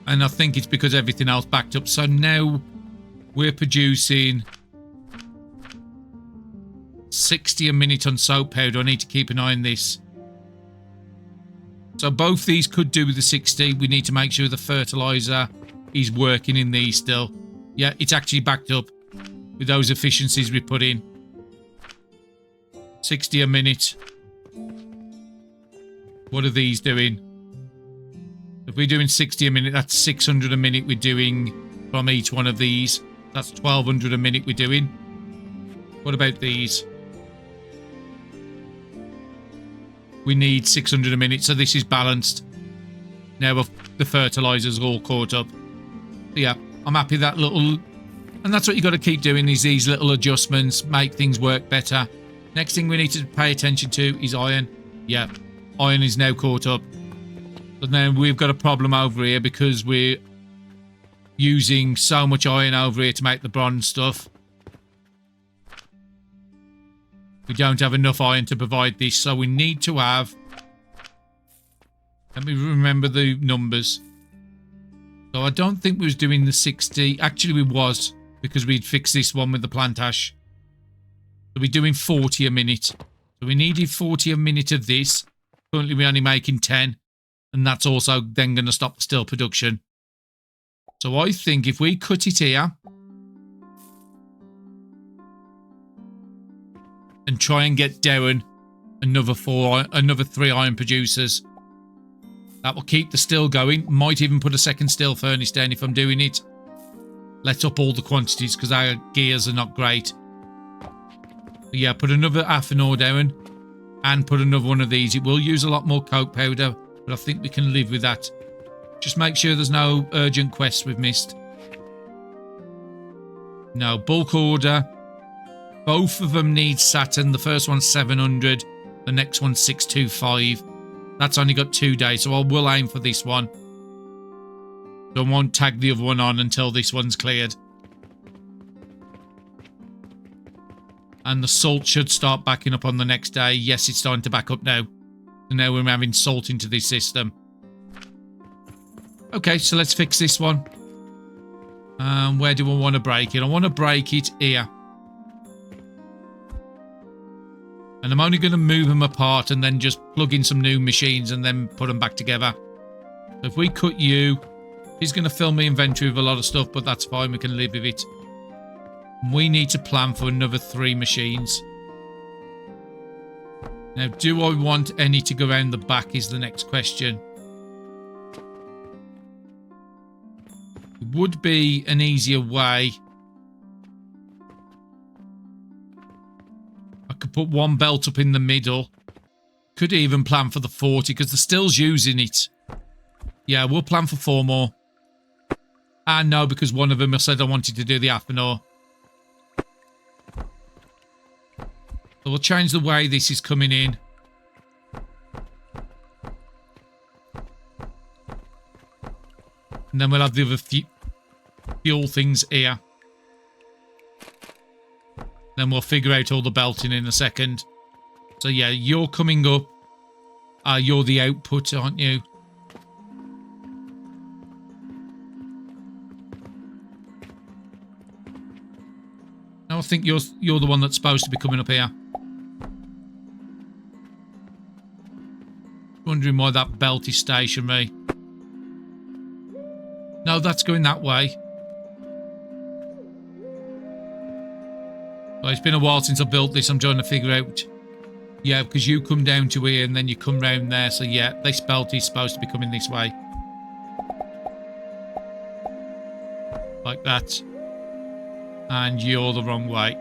And I think it's because everything else backed up. So now we're producing 60 a minute on soap powder. I need to keep an eye on this. So both these could do with the 60. We need to make sure the fertilizer is working in these still. Yeah, it's actually backed up with those efficiencies we put in. 60 a minute. What are these doing? If we're doing 60 a minute, that's 600 a minute we're doing from each one of these. That's 1200 a minute we're doing. What about these? We need 600 a minute, so this is balanced. Now the fertilizer's all caught up. So yeah, I'm happy that little... And that's what you got to keep doing, is these little adjustments, make things work better. Next thing we need to pay attention to is iron. Yeah, iron is now caught up. But now we've got a problem over here because we're using so much iron over here to make the bronze stuff. We don't have enough iron to provide this, so we need to have... Let me remember the numbers. So I don't think we was doing the 60. Actually, we was, because we'd fixed this one with the plant ash. So we're doing 40 a minute. So we needed 40 a minute of this. Currently, we're only making 10. And that's also then going to stop the still production. So I think if we cut it here... and try and get down another 3 iron producers. That will keep the still going. Might even put a second still furnace down if I'm doing it. Let up all the quantities because our gears are not great. But yeah, put another Athanor down and put another one of these. It will use a lot more coke powder, but I think we can live with that. Just make sure there's no urgent quests we've missed. No, bulk order. Both of them need Saturn. The first one's 700. The next one's 625. That's only got 2 days, so I will aim for this one. So I won't tag the other one on until this one's cleared. And the salt should start backing up on the next day. Yes, it's starting to back up now. So now we're having salt into this system. Okay, so let's fix this one. Where do I want to break it? I want to break it here. And I'm only going to move them apart and then just plug in some new machines and then put them back together. So if we cut you, he's going to fill my inventory with a lot of stuff, but that's fine. We can live with it. We need to plan for another 3 machines. Now, do I want any to go around the back is the next question. It would be an easier way. Could put 1 belt up in the middle. Could even plan for the 40 because the still's using it. Yeah, we'll plan for 4 more. And no, because one of them I said I wanted to do the Athanor. So we'll change the way this is coming in. And then we'll have the other fuel things here. Then we'll figure out all the belting in a second. So yeah, you're coming up. You're the output, aren't you? No, I think you're the one that's supposed to be coming up here. Wondering why that belt is stationary. No, that's going that way. Well, it's been a while since I built this. I'm trying to figure out. Yeah, because you come down to here and then you come round there. So yeah, this belt is supposed to be coming this way. Like that. And you're the wrong way.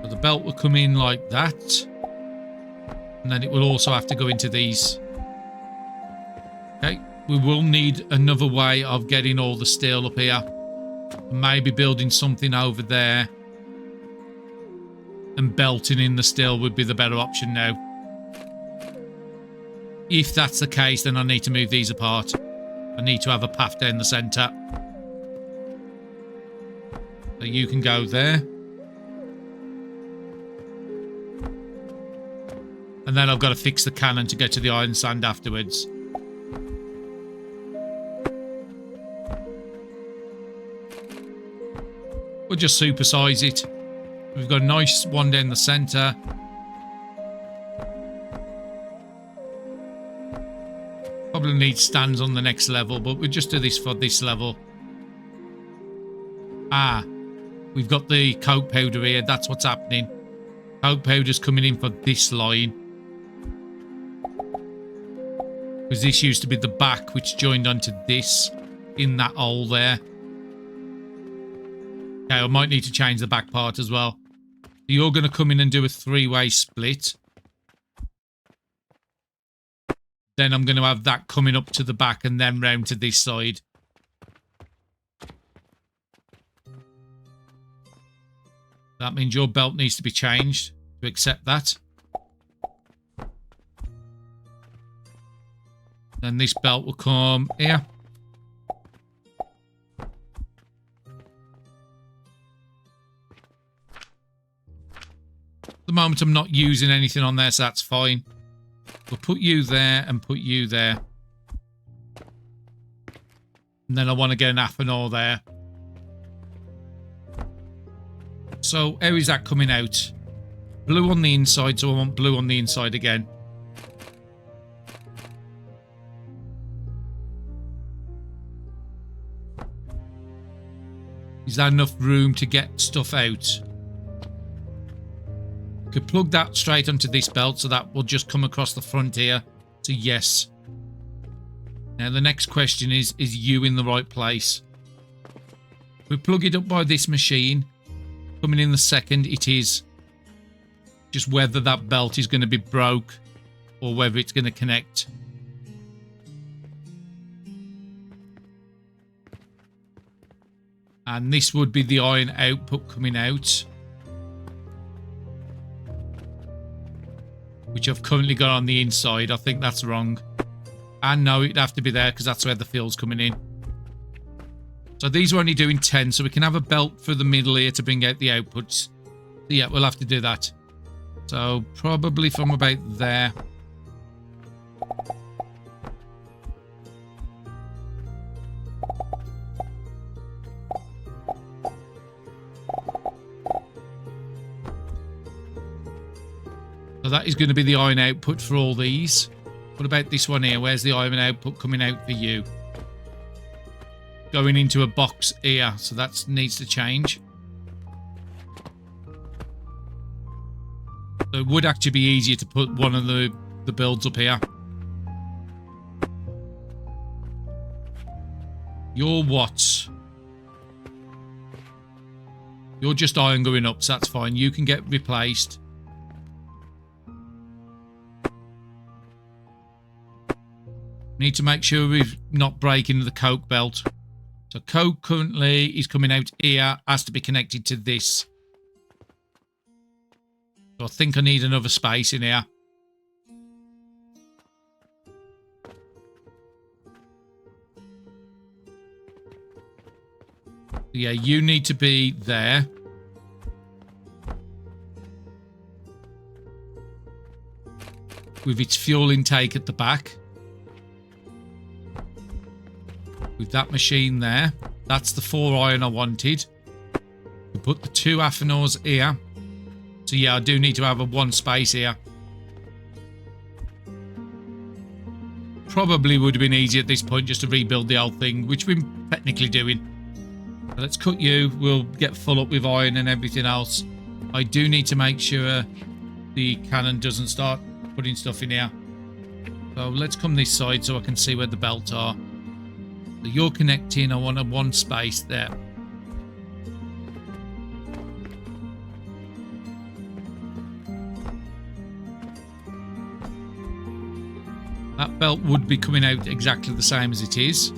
So the belt will come in like that. And then it will also have to go into these. Okay. We will need another way of getting all the steel up here. Maybe building something over there. And belting in the steel would be the better option now. If that's the case, then I need to move these apart. I need to have a path down the centre. So you can go there. And then I've got to fix the cannon to get to the iron sand afterwards. We'll just supersize it. We've got a nice one down the centre. Probably need stands on the next level, but we'll just do this for this level. Ah, we've got the coke powder here. That's what's happening. Coke powder's coming in for this line. Because this used to be the back, which joined onto this in that hole there. Okay, I might need to change the back part as well. You're going to come in and do a three-way split. Then I'm going to have that coming up to the back and then round to this side. That means your belt needs to be changed to accept that. Then this belt will come here. At the moment I'm not using anything on there, so that's fine. We'll put you there and put you there. And then I want to get an Athanor there. So how is that coming out? Blue on the inside, so I want blue on the inside again. Is that enough room to get stuff out? Could plug that straight onto this belt, so that will just come across the front here. So yes. Now the next question is you in the right place? We plug it up by this machine. Coming in the second, it is. Just whether that belt is going to be broke or whether it's going to connect. And this would be the iron output coming out. Which I've currently got on the inside. I think that's wrong. And no, it'd have to be there because that's where the fill's coming in. So these are only doing 10, so we can have a belt for the middle here to bring out the outputs. So yeah, we'll have to do that. So probably from about there. So that is going to be the iron output for all these. What about this one here? Where's the iron output coming out for you? Going into a box here, so that needs to change. So it would actually be easier to put one of the builds up here. You're what? You're just iron going up, so that's fine. You can get replaced. Need to make sure we're not breaking the coke belt. So coke currently is coming out here, has to be connected to this. So I think I need another space in here. Yeah, you need to be there. With its fuel intake at the back. With that machine there. That's the 4 iron I wanted. We put the 2 Athanors here. So yeah, I do need to have a 1 space here. probably would have been easy at this point just to rebuild the whole thing, which we're technically doing. So let's cut you. We'll get full up with iron and everything else. I do need to make sure the cannon doesn't start putting stuff in here. So let's come this side so I can see where the belts are. So you're connecting. I want a one space there. That belt would be coming out exactly the same as it is.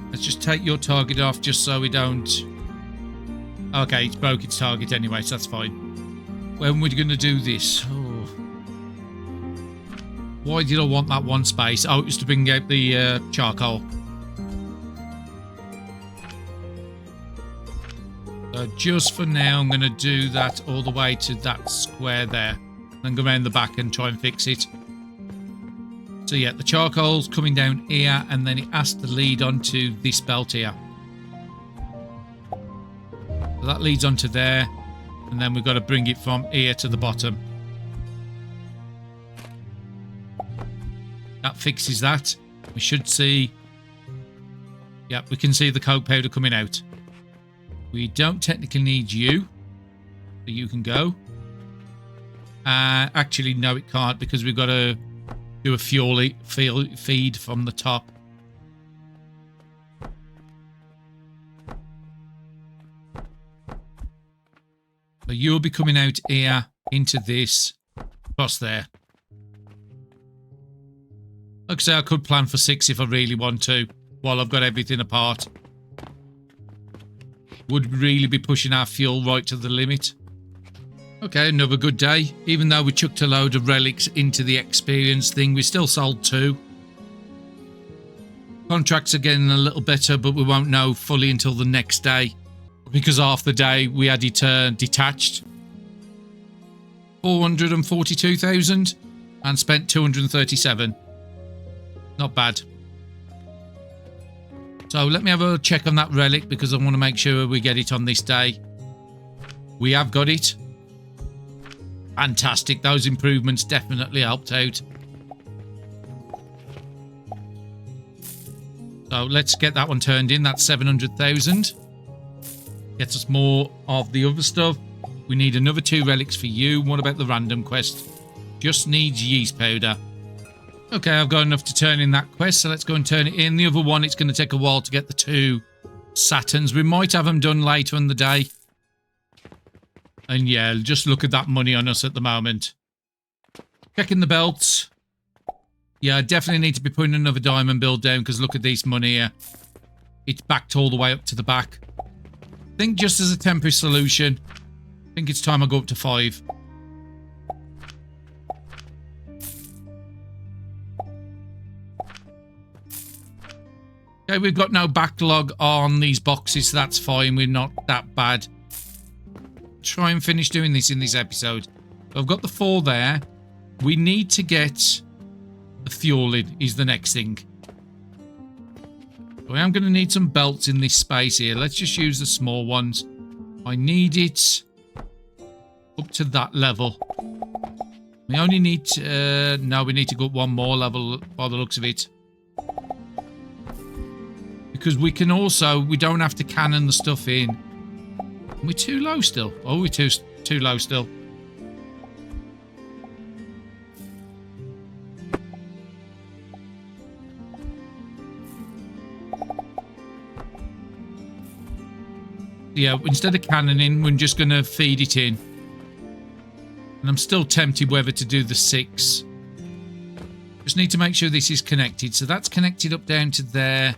Let's just take your target off just so we don't... Okay, it's broke its target anyway, so that's fine. When we're going to do this? Oh. Why did I want that one space? Oh, it was to bring out the charcoal. So just for now, I'm going to do that all the way to that square there. Then go around the back and try and fix it. So yeah, the charcoal's coming down here, and then it has to lead onto this belt here. So that leads onto there, and then we've got to bring it from here to the bottom. That fixes that. We should see... Yep, we can see the coke powder coming out. We don't technically need you, so you can go. Actually, no, it can't, because we've got to do a fuel feed from the top. So you'll be coming out here into this, across there. Like I say, I could plan for 6 if I really want to, while I've got everything apart. Would really be pushing our fuel right to the limit. Okay, another good day. Even though we chucked a load of relics into the experience thing, we still sold 2. Contracts are getting a little better, but we won't know fully until the next day, because half the day we had it detached. 442,000 and spent 237. Not bad. So let me have a check on that relic, because I want to make sure we get it on this day. We have got it. Fantastic. Those improvements definitely helped out. So let's get that one turned in. That's 700,000. Gets us more of the other stuff. We need another 2 relics for you. What about the random quest? Just needs yeast powder. Okay, I've got enough to turn in that quest, so let's go and turn it in. The other one, it's going to take a while to get the 2 Saturns. We might have them done later in the day. And yeah, just look at that money on us at the moment. Checking the belts. Yeah, I definitely need to be putting another diamond build down, because look at this money here. It's backed all the way up to the back. I think just as a temporary solution, I think it's time I go up to 5. Okay, we've got no backlog on these boxes, so that's fine. We're not that bad. Try and finish doing this in this episode. I've got the 4 there. We need to get the fuel in, is the next thing. So I am going to need some belts in this space here. Let's just use the small ones. I need it up to that level. We only need to, no, we need to go up 1 more level by the looks of it. Because we can also, we don't have to cannon the stuff in. We're too low still. Oh, we're too low still. Yeah, instead of cannoning, we're just going to feed it in. And I'm still tempted whether to do the 6. Just need to make sure this is connected. So that's connected up down to there.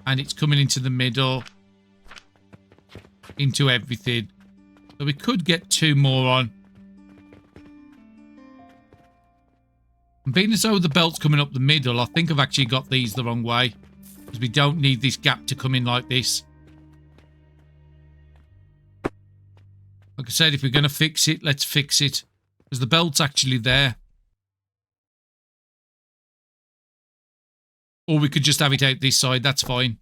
And it's coming into the middle. Into everything. So we could get 2 more on. And being as though the belt's coming up the middle, I think I've actually got these the wrong way. Because we don't need this gap to come in like this. Like I said, if we're going to fix it, let's fix it. Because the belt's actually there. Or we could just have it out this side, that's fine.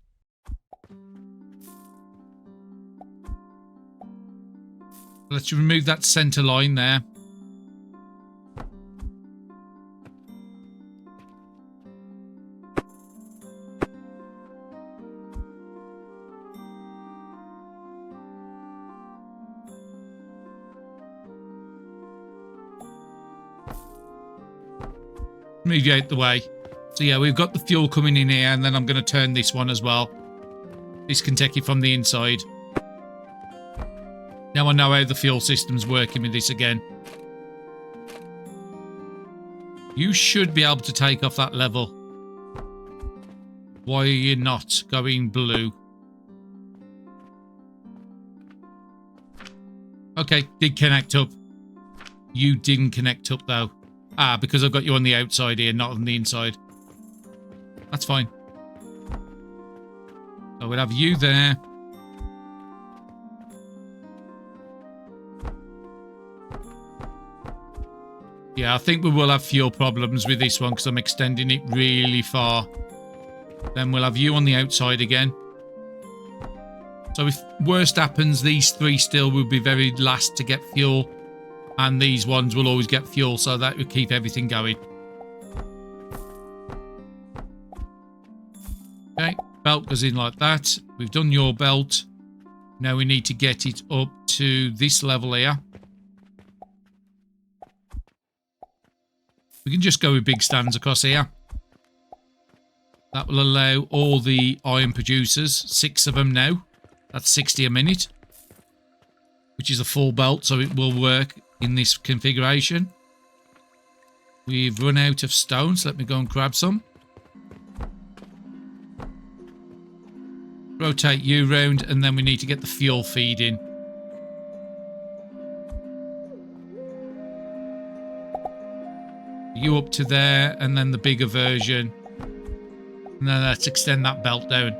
Let's remove that centre line there. move you out the way. So yeah, we've got the fuel coming in here, and then I'm going to turn this one as well. This can take you from the inside. Now I know how the fuel system's working with this again. You should be able to take off that level. Why are you not going blue? Okay, did connect up. You didn't connect up though. Ah, because I've got you on the outside here, not on the inside. That's fine. So we'll have you there. Yeah, I think we will have fuel problems with this one because I'm extending it really far. Then we'll have you on the outside again. So if worst happens, these three still will be very last to get fuel. And these ones will always get fuel, so that will keep everything going. Okay, belt goes in like that. We've done your belt. Now we need to get it up to this level here. We can just go with big stands across here. That will allow all the iron producers, 6 of them now. That's 60 a minute, which is a full belt, so it will work in this configuration. We've run out of stone, so let me go and grab some. Rotate you round, and then we need to get the fuel feed in. You up to there, and then the bigger version. And then let's extend that belt down.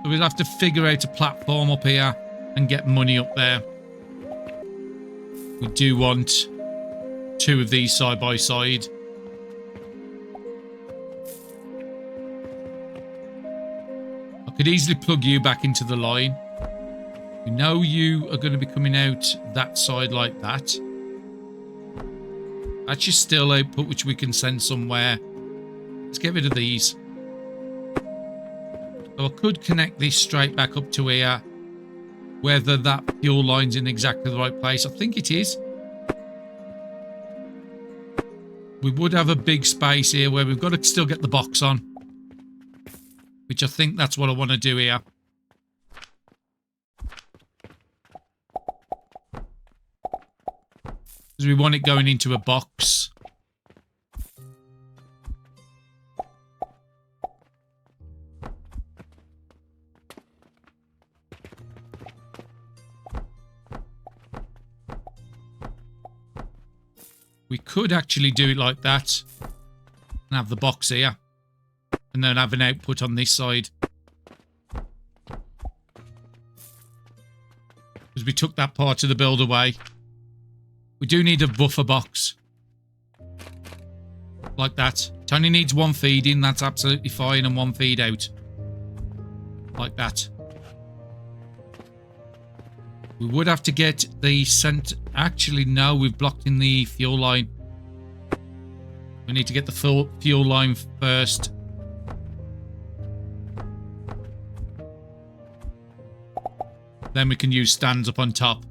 So we'll have to figure out a platform up here and get money up there. We do want 2 of these side by side. I could easily plug you back into the line. We know you are going to be coming out that side like that. That's your still output, which we can send somewhere. Let's get rid of these. So I could connect this straight back up to here. Whether that fuel line's in exactly the right place. I think it is. We would have a big space here where we've got to still get the box on. Which I think that's what I want to do here. Because we want it going into a box. We could actually do it like that and have the box here and then have an output on this side. Because we took that part of the build away. We do need a buffer box. Like that. It only needs 1 feed in, that's absolutely fine, and 1 feed out. Like that. We would have to get the scent. Actually, no, we've blocked in the fuel line. We need to get the full fuel line first. Then we can use stands up on top.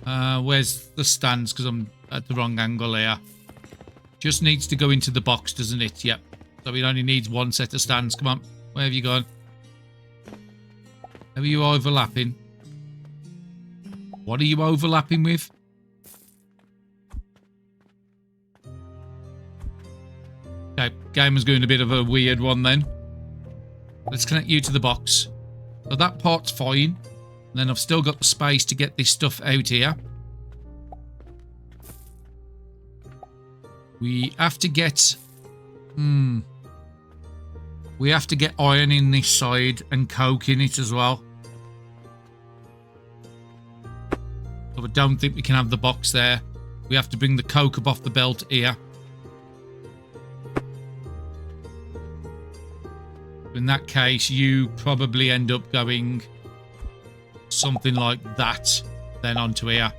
Where's the stands? Because I'm at the wrong angle here. Just needs to go into the box, doesn't it? Yep. So it only needs 1 set of stands. Come on. Where have you gone? Are you overlapping? What are you overlapping with? Okay, game was going a bit of a weird one then. Let's connect you to the box. So that part's fine. And then I've still got the space to get this stuff out here. We have to get... We have to get iron in this side and coke in it as well. So I don't think we can have the box there. We have to bring the coke up off the belt here. In that case, you probably end up going something like that, then onto here.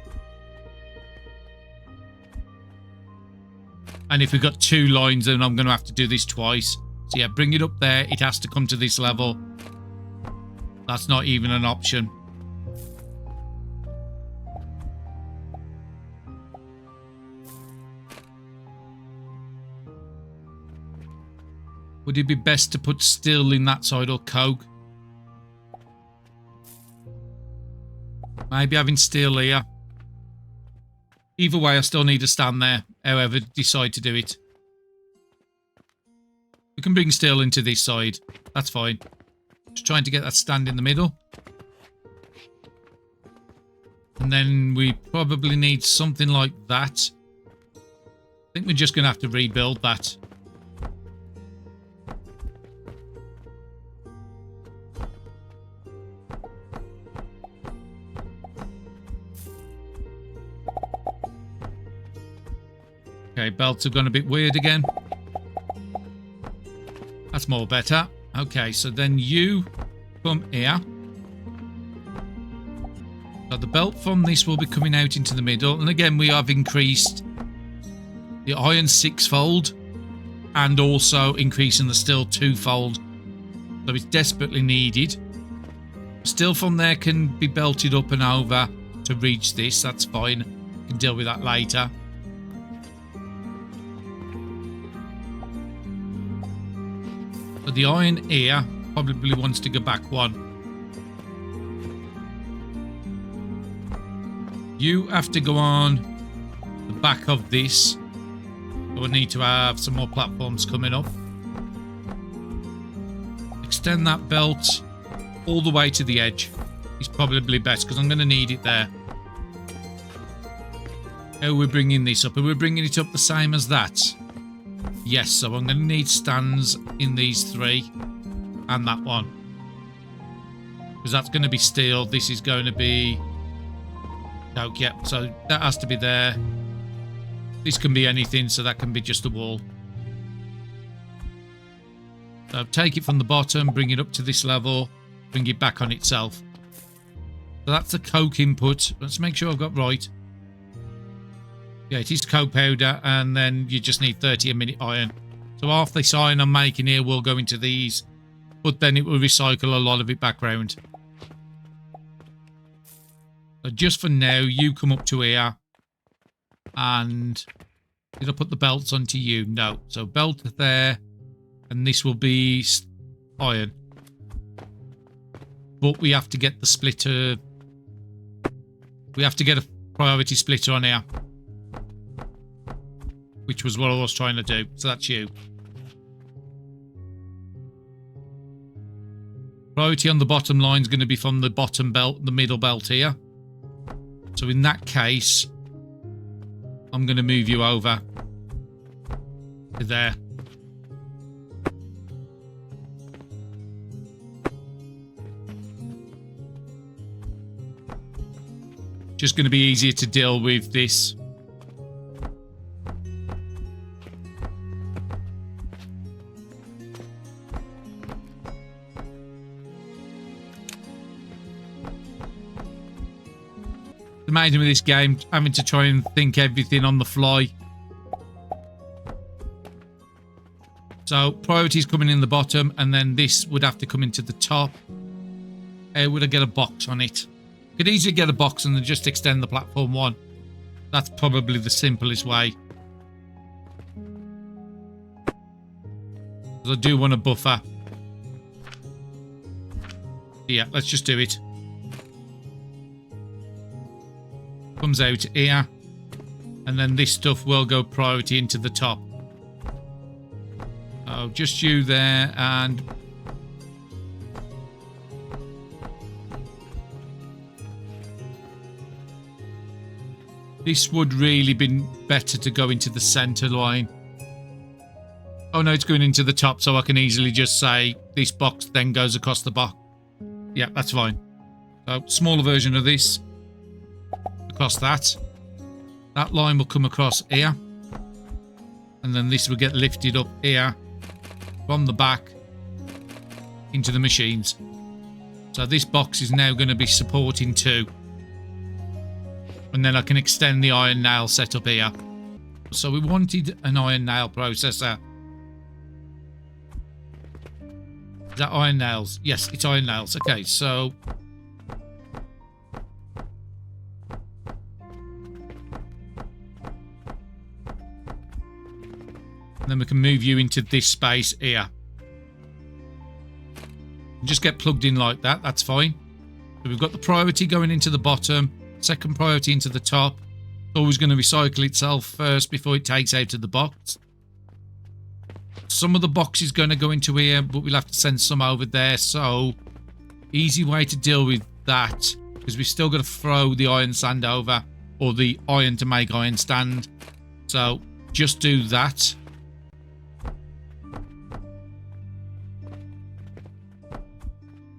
And if we've got 2 lines, then I'm going to have to do this twice. So yeah, bring it up there. It has to come to this level. That's not even an option. Would it be best to put steel in that side or coke? Maybe having steel here. Either way, I still need to stand there, however decide to do it. We can bring steel into this side. That's fine. Just trying to get that stand in the middle. And then we probably need something like that. I think we're just going to have to rebuild that. Okay, belts have gone a bit weird again. That's more better. Okay, so then you come here. So the belt from this will be coming out into the middle. And again, we have increased the iron 6-fold and also increasing the steel 2-fold. So it's desperately needed. Steel from there can be belted up and over to reach this. That's fine. We can deal with that later. But the iron here probably wants to go back one. You have to go on the back of this. We'll need to have some more platforms coming up. Extend that belt all the way to the edge. It's probably best because I'm going to need it there. How are we bringing this up? Are we bringing it up the same as that? Yes, so I'm going to need stands in these 3 and that one. Because that's going to be steel. This is going to be oak, yeah. So that has to be there. This can be anything, so that can be just a wall. So take it from the bottom, bring it up to this level, bring it back on itself. So that's the coke input. Let's make sure I've got right. Yeah, it is coke powder, and then you just need 30 a minute iron. So half this iron I'm making here will go into these, but then it will recycle a lot of it back round. So just for now, you come up to here, and did I put the belts onto you? No. So belt there, and this will be iron. But we have to get the splitter. We have to get a priority splitter on here. Which was what I was trying to do. So that's you. Priority on the bottom line is going to be from the bottom belt, the middle belt here. So in that case, I'm going to move you over to there. Just going to be easier to deal with this. Amazing with this game, having to try and think everything on the fly. So priorities coming in the bottom, and then this would have to come into the top. Would I get a box on it? Could easily get a box and then just extend the platform 1. That's probably the simplest way. Because I do want a buffer. Yeah, let's just do it. Comes out here, and then this stuff will go priority into the top. Oh, just you there, and this would really be better to go into the center line. Oh no, it's going into the top, so I can easily just say this box then goes across the box. Yeah, that's fine. So smaller version of this. Across that. That line will come across here. And then this will get lifted up here from the back into the machines. So this box is now going to be supporting 2. And then I can extend the iron nail setup here. So we wanted an iron nail processor. Is that iron nails? Yes, it's iron nails. Okay, so and then we can move you into this space here. Just get plugged in like that. That's fine. So we've got the priority going into the bottom, second priority into the top. It's always going to recycle itself first before it takes out of the box. Some of the box is going to go into here, but we'll have to send some over there. So, easy way to deal with that, because we've still got to throw the iron sand over, or the iron to make iron stand. So, just do that.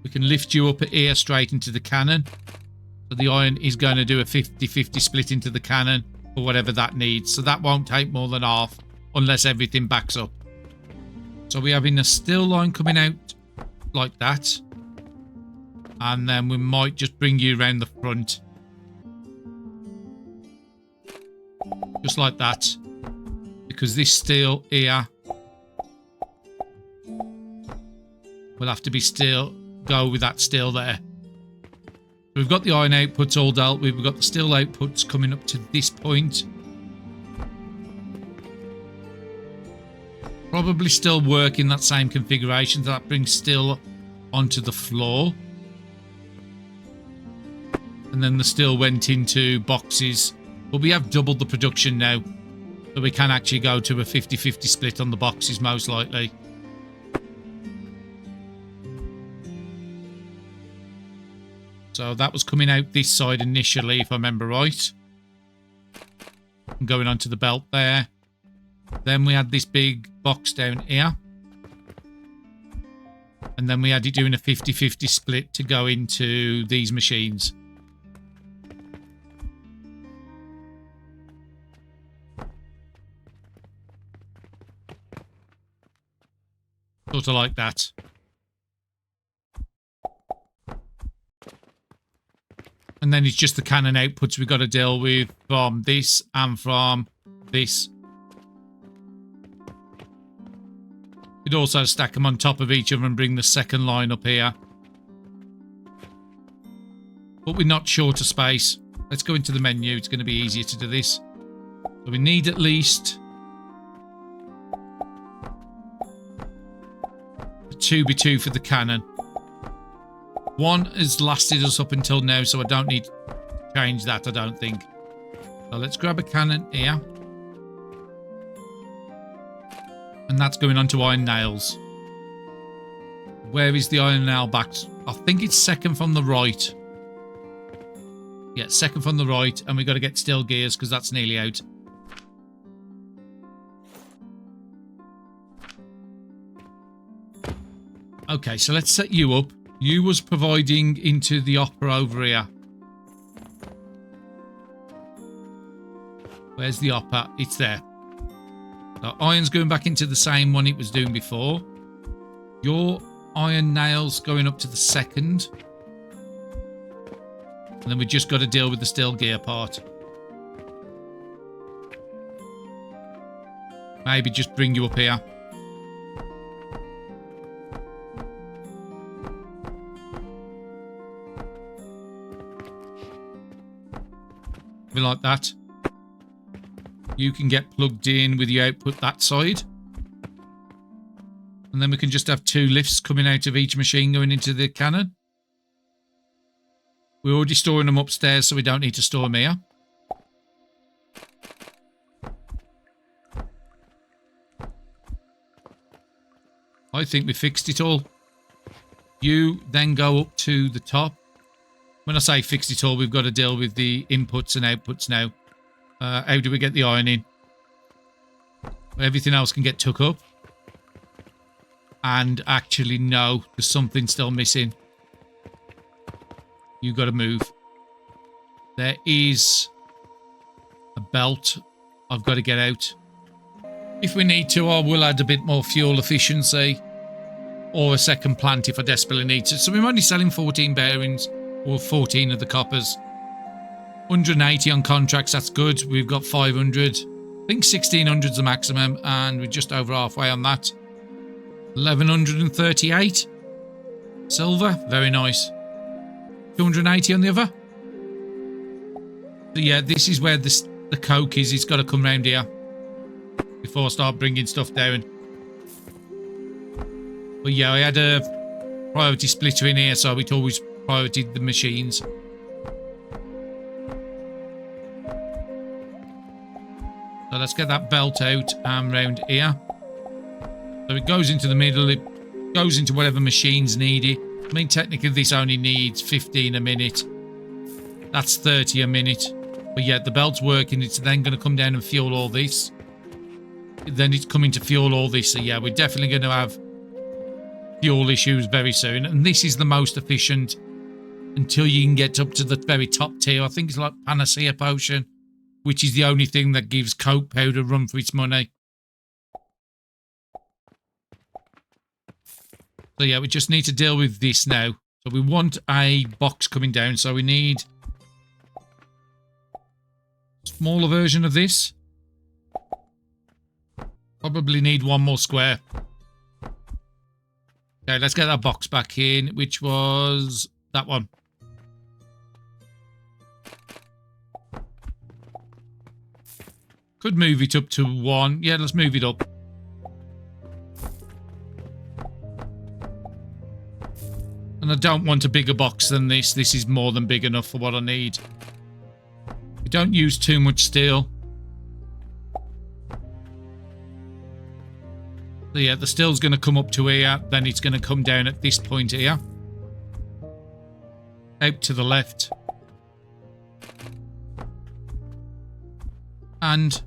We can lift you up here straight into the cannon. So the iron is going to do a 50-50 split into the cannon, or whatever that needs. So that won't take more than half, unless everything backs up. So we're having a steel line coming out like that. And then we might just bring you around the front. Just like that. Because this steel here will have to be steel. Go with that steel there. We've got the iron outputs all dealt with. We've got the steel outputs coming up to this point. Probably still work in that same configuration. That brings steel onto the floor. And then the steel went into boxes. But we have doubled the production now. So we can actually go to a 50-50 split on the boxes most likely. So that was coming out this side initially, if I remember right. And going onto the belt there. Then we had this big box down here. And then we had it doing a 50-50 split to go into these machines. Sort of like that. And then it's just the cannon outputs we've got to deal with from this and from this. You'd also stack them on top of each other and bring the second line up here. But we're not short of space. Let's go into the menu. It's going to be easier to do this. So we need at least a 2x2 for the cannon. One has lasted us up until now, so I don't need to change that, I don't think. So let's grab a cannon here. And that's going on to iron nails. Where is the iron nail back? I think it's second from the right. Yeah, second from the right. And we've got to get steel gears because that's nearly out. Okay, so let's set you up. You was providing into the opera over here. Where's the opera? It's there. So iron's going back into the same one it was doing before. Your iron nails going up to the second. And then we just got to deal with the steel gear part. Maybe just bring you up here. Like that. You can get plugged in with the output that side. And then we can just have two lifts coming out of each machine going into the cannon. We're already storing them upstairs, so we don't need to store them here. I think we fixed it all. You then go up to the top. When I say fixed it all, we've got to deal with the inputs and outputs now. How do we get the iron in? Everything else can get took up. And actually, no, there's something still missing. You've got to move. There is a belt I've got to get out. If we need to, I will add a bit more fuel efficiency. Or a second plant if I desperately need to. So we're only selling 14 bearings. Or 14 of the coppers. 180 on contracts, that's good. We've got 500. I think 1600 is the maximum, and we're just over halfway on that. 1138. Silver, very nice. 280 on the other. So yeah, this is where the coke is. It's got to come round here. Before I start bringing stuff down. But yeah, I had a priority splitter in here, so it always prioritied the machines. So let's get that belt out and round here. So it goes into the middle, it goes into whatever machines need it. I mean, technically this only needs 15 a minute. That's 30 a minute. But yeah, the belt's working. It's then going to come down and fuel all this. Then it's coming to fuel all this. So yeah, we're definitely going to have fuel issues very soon. And this is the most efficient until you can get up to the very top tier. I think it's like Panacea Potion, which is the only thing that gives Coke Powder run for its money. So yeah, we just need to deal with this now. So we want a box coming down. So we need a smaller version of this. Probably need one more square. Okay, let's get that box back in, which was that one. Could move it up to 1. Yeah, let's move it up. And I don't want a bigger box than this. This is more than big enough for what I need. We don't use too much steel. So yeah, the steel's going to come up to here. Then it's going to come down at this point here. Out to the left. And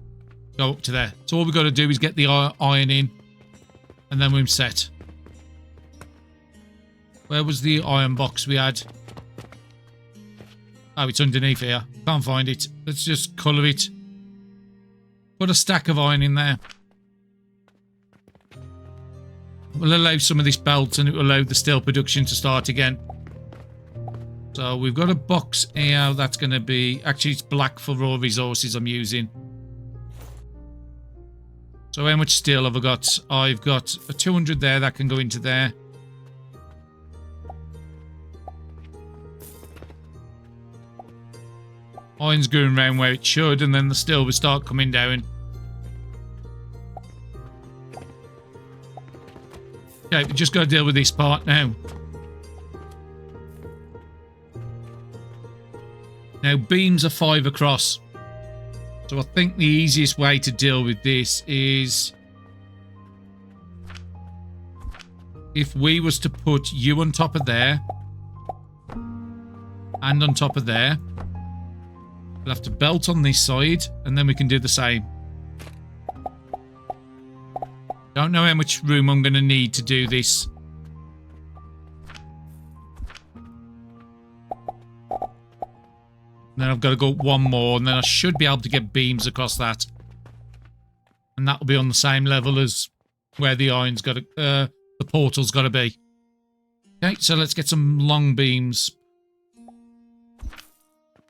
go up to there. So all we've got to do is get the iron in. And then we're set. Where was the iron box we had? Oh, it's underneath here. Can't find it. Let's just colour it. Put a stack of iron in there. We'll allow some of this belt and it will allow the steel production to start again. So we've got a box here. That's going to be... Actually, it's black for raw resources I'm using. So how much steel have I got? I've got a 200 there. That can go into there. Iron's going around where it should, and then the steel will start coming down. Okay, we just got to deal with this part now. Now, beams are 5 across. So I think the easiest way to deal with this is... if we was to put you on top of there... and on top of there... we'll have to belt on this side, and then we can do the same. Don't know how much room I'm going to need to do this. And then I've got to go one more, and then I should be able to get beams across that. And that'll be on the same level as where the iron's got to, the portal's got to be. Okay, so let's get some long beams.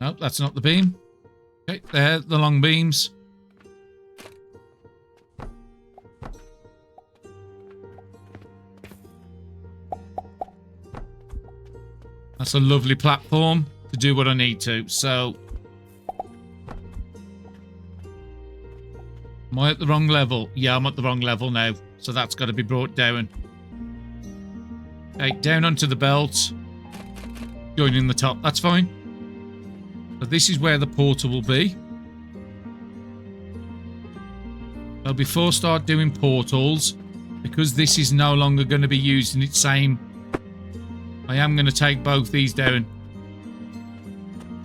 Nope, that's not the beam. Okay, there, the long beams. That's a lovely platform to do what I need to. So, am I at the wrong level? Yeah, I'm at the wrong level now. So that's got to be brought down. Okay, down onto the belt. Joining the top. That's fine. So this is where the portal will be. So before I start doing portals, because this is no longer going to be used in its same... I am going to take both these down.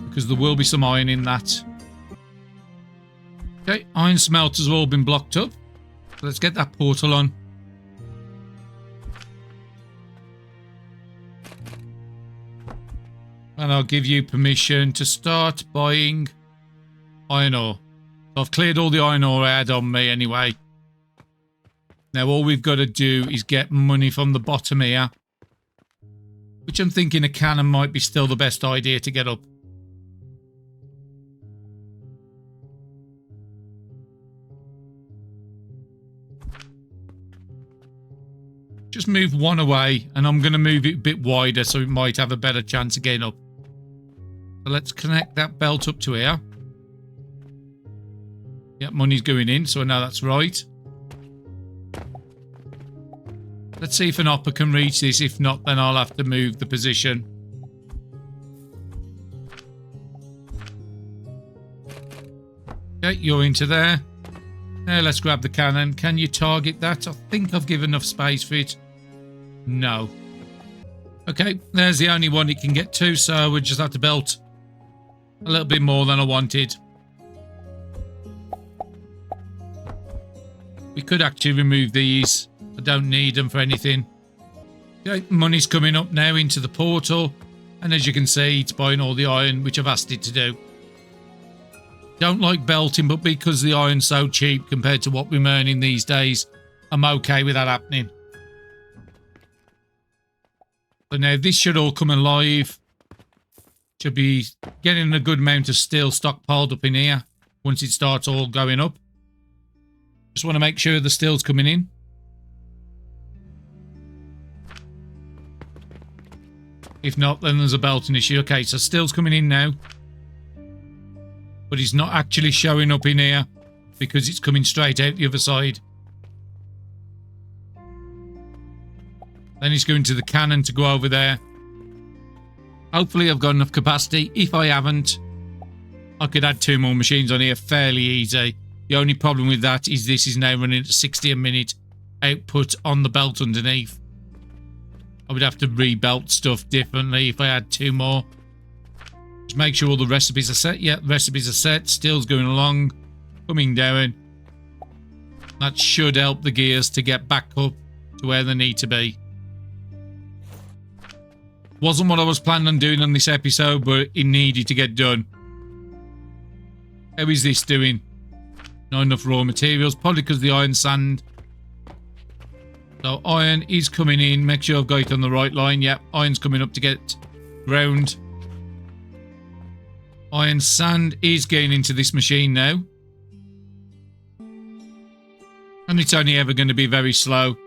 Because there will be some iron in that. Okay, iron smelters have all been blocked up. So let's get that portal on. And I'll give you permission to start buying iron ore. So I've cleared all the iron ore I had on me anyway. Now all we've got to do is get money from the bottom here. Which I'm thinking a cannon might be still the best idea to get up. Just move one away, and I'm going to move it a bit wider so it might have a better chance of getting up. So let's connect that belt up to here. Yep, money's going in, so I know that's right. Let's Let's see if an hopper can reach this. If not, then I'll have to move the position. Okay, you're into there. Now let's grab the cannon. Can you target that? I think I've given enough space for it. No. Okay, there's the only one it can get to, so we just have to belt a little bit more than I wanted. We could actually remove these. I don't need them for anything. Okay, money's coming up now into the portal, and as you can see, it's buying all the iron, which I've asked it to do. Don't like belting, but because the iron's so cheap compared to what we're earning these days, I'm okay with that happening. So now this should all come alive. Should be getting a good amount of steel stockpiled up in here once it starts all going up. Just want to make sure the steel's coming in. If not, then there's a belting issue. Okay, so steel's coming in now. But it's not actually showing up in here because it's coming straight out the other side. Then it's going to the cannon to go over there. Hopefully I've got enough capacity. If I haven't, I could add 2 more machines on here fairly easy. The only problem with that is this is now running at 60 a minute output on the belt underneath. I would have to rebelt stuff differently if I had 2 more. Just make sure all the recipes are set. Yeah, the recipes are set. Steel's going along. Coming down. That should help the gears to get back up to where they need to be. Wasn't what I was planning on doing on this episode, but it needed to get done. How is this doing? Not enough raw materials. Probably because of the iron sand. So iron is coming in. Make sure I've got it on the right line. Yep, iron's coming up to get ground. Iron sand is getting into this machine now. And it's only ever going to be very slow.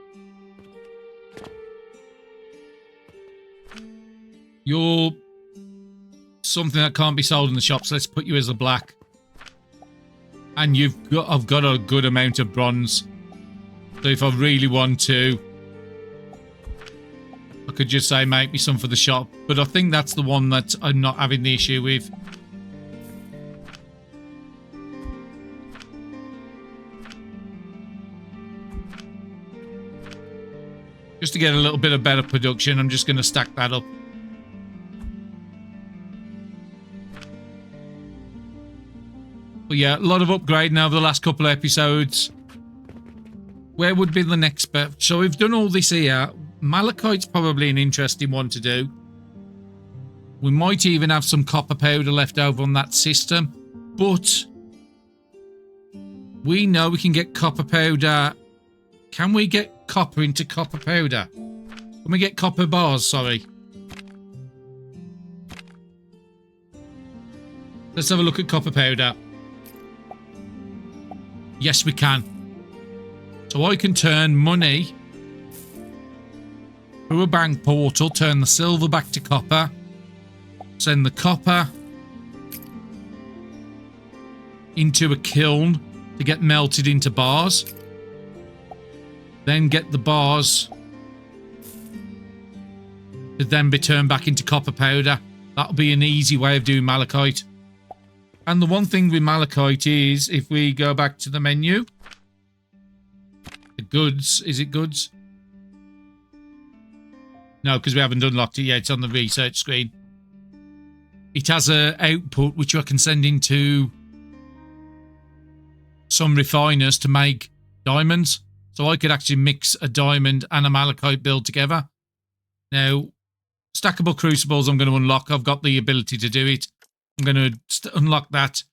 You're something that can't be sold in the shops. Let's put you as a black. And I've got a good amount of bronze. So if I really want to, I could just say make me some for the shop. But I think that's the one that I'm not having the issue with. Just to get a little bit of better production, I'm just going to stack that up. But yeah, a lot of upgrading over the last couple of episodes. Where would be the next bit? So we've done all this here. Malachite's probably an interesting one to do. We might even have some copper powder left over on that system. But we know we can get copper powder. Can we get copper into copper powder? Can we get copper bars? Sorry. Let's have a look at copper powder. Yes, we can. So I can turn money through a bank portal, turn the silver back to copper, send the copper into a kiln to get melted into bars, then get the bars to then be turned back into copper powder. That'll be an easy way of doing malachite. And the one thing with malachite is, if we go back to the menu, the goods, is it goods? No, because we haven't unlocked it yet. It's on the research screen. It has an output which I can send into some refiners to make diamonds. So I could actually mix a diamond and a malachite build together. Now, stackable crucibles I'm going to unlock. I've got the ability to do it. I'm going to unlock that.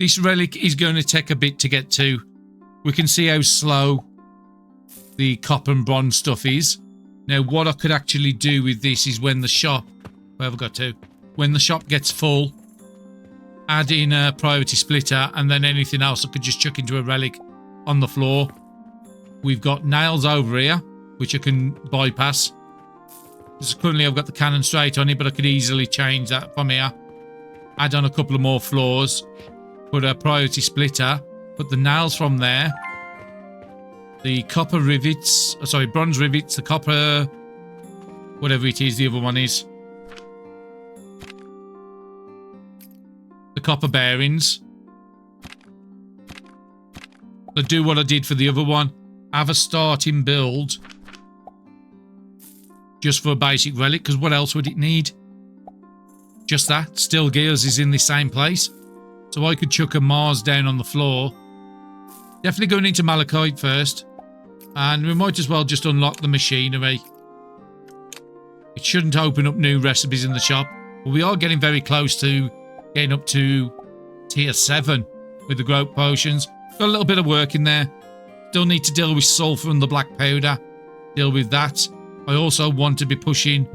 This relic is going to take a bit to get to. We can see how slow the copper and bronze stuff is. Now, what I could actually do with this is when the shop... Where have I got to? When the shop gets full, add in a priority splitter, and then anything else I could just chuck into a relic on the floor. We've got nails over here, which I can bypass. Because currently I've got the cannon straight on it, but I could easily change that from here. Add on a couple of more floors. Put a priority splitter. Put the nails from there. the copper rivets, sorry, bronze rivets, the copper, whatever it is the other one is. The copper bearings. So do what I did for the other one. Have a starting build. Just for a basic relic, because what else would it need? Just that. Still Gears is in the same place. So I could chuck a Mars down on the floor. Definitely going into Malachite first. And we might as well just unlock the machinery. It shouldn't open up new recipes in the shop. But we are getting very close to getting up to tier 7 with the growth potions. Got a little bit of work in there. Still need to deal with sulfur and the black powder. Deal with that. I also want to be pushing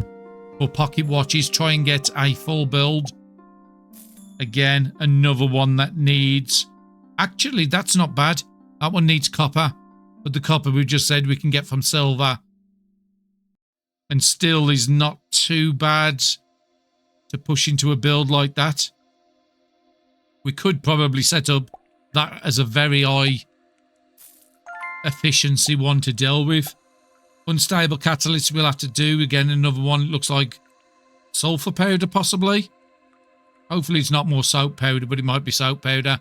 for pocket watches. Try and get a full build. Again, another one that needs... Actually, that's not bad. That one needs copper. But the copper we just said we can get from silver. And still is not too bad to push into a build like that. We could probably set up that as a very high efficiency one to deal with. Unstable catalyst we'll have to do. Again, another one looks like sulfur powder possibly. Hopefully it's not more soap powder, but it might be soap powder.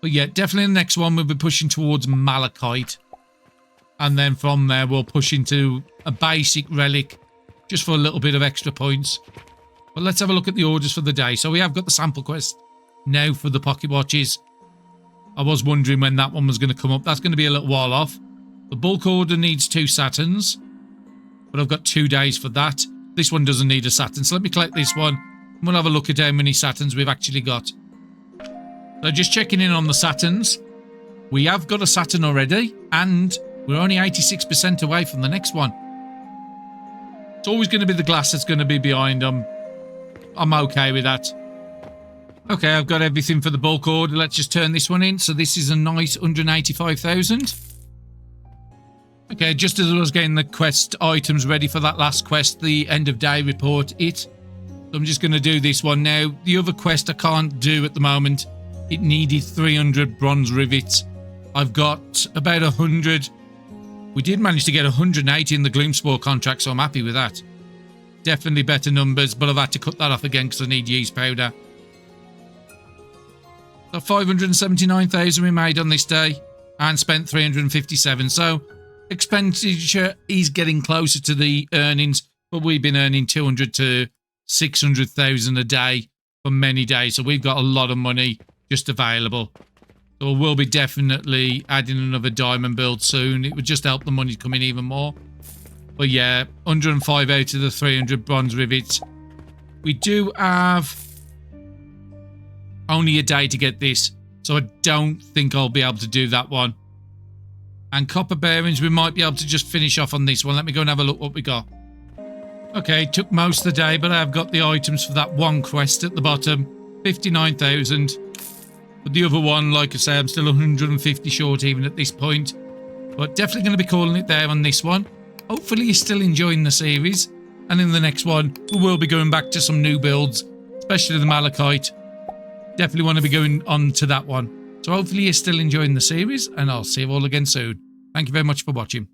But yeah, definitely the next one we'll be pushing towards malachite. And then from there we'll push into a basic relic just for a little bit of extra points. But let's have a look at the orders for the day. So we have got the sample quest now for the pocket watches. I was wondering when that one was going to come up. That's going to be a little while off. The bulk order needs 2 Saturns, but I've got 2 days for that. This one doesn't need a Saturn, so let me collect this one. And we'll have a look at how many Saturns we've actually got. So just checking in on the Saturns. We have got a Saturn already, and we're only 86% away from the next one. It's always going to be the glass that's going to be behind them. I'm okay with that. Okay, I've got everything for the bulk order. Let's just turn this one in. So this is a nice 185,000. Okay, just as I was getting the quest items ready for that last quest, the end of day report, so I'm just going to do this one now. The other quest I can't do at the moment. It needed 300 bronze rivets. I've got about 100. We did manage to get 180 in the Gloomspore contract, so I'm happy with that. Definitely better numbers, but I've had to cut that off again because I need yeast powder. So 579,000 we made on this day and spent 357. So expenditure is getting closer to the earnings, but we've been earning 200 to 600,000 a day for many days. So we've got a lot of money just available. So we'll be definitely adding another diamond build soon. It would just help the money come in even more. But yeah, 105 out of the 300 bronze rivets. We do have only a day to get this, so I don't think I'll be able to do that one. And copper bearings, we might be able to just finish off on this one. Let me go and have a look what we got. Okay, took most of the day, but I've got the items for that one quest at the bottom. 59,000. But the other one, like I say, I'm still 150 short even at this point. But definitely going to be calling it there on this one. Hopefully you're still enjoying the series. And in the next one, we will be going back to some new builds, especially the malachite. Definitely want to be going on to that one. So hopefully you're still enjoying the series, and I'll see you all again soon. Thank you very much for watching.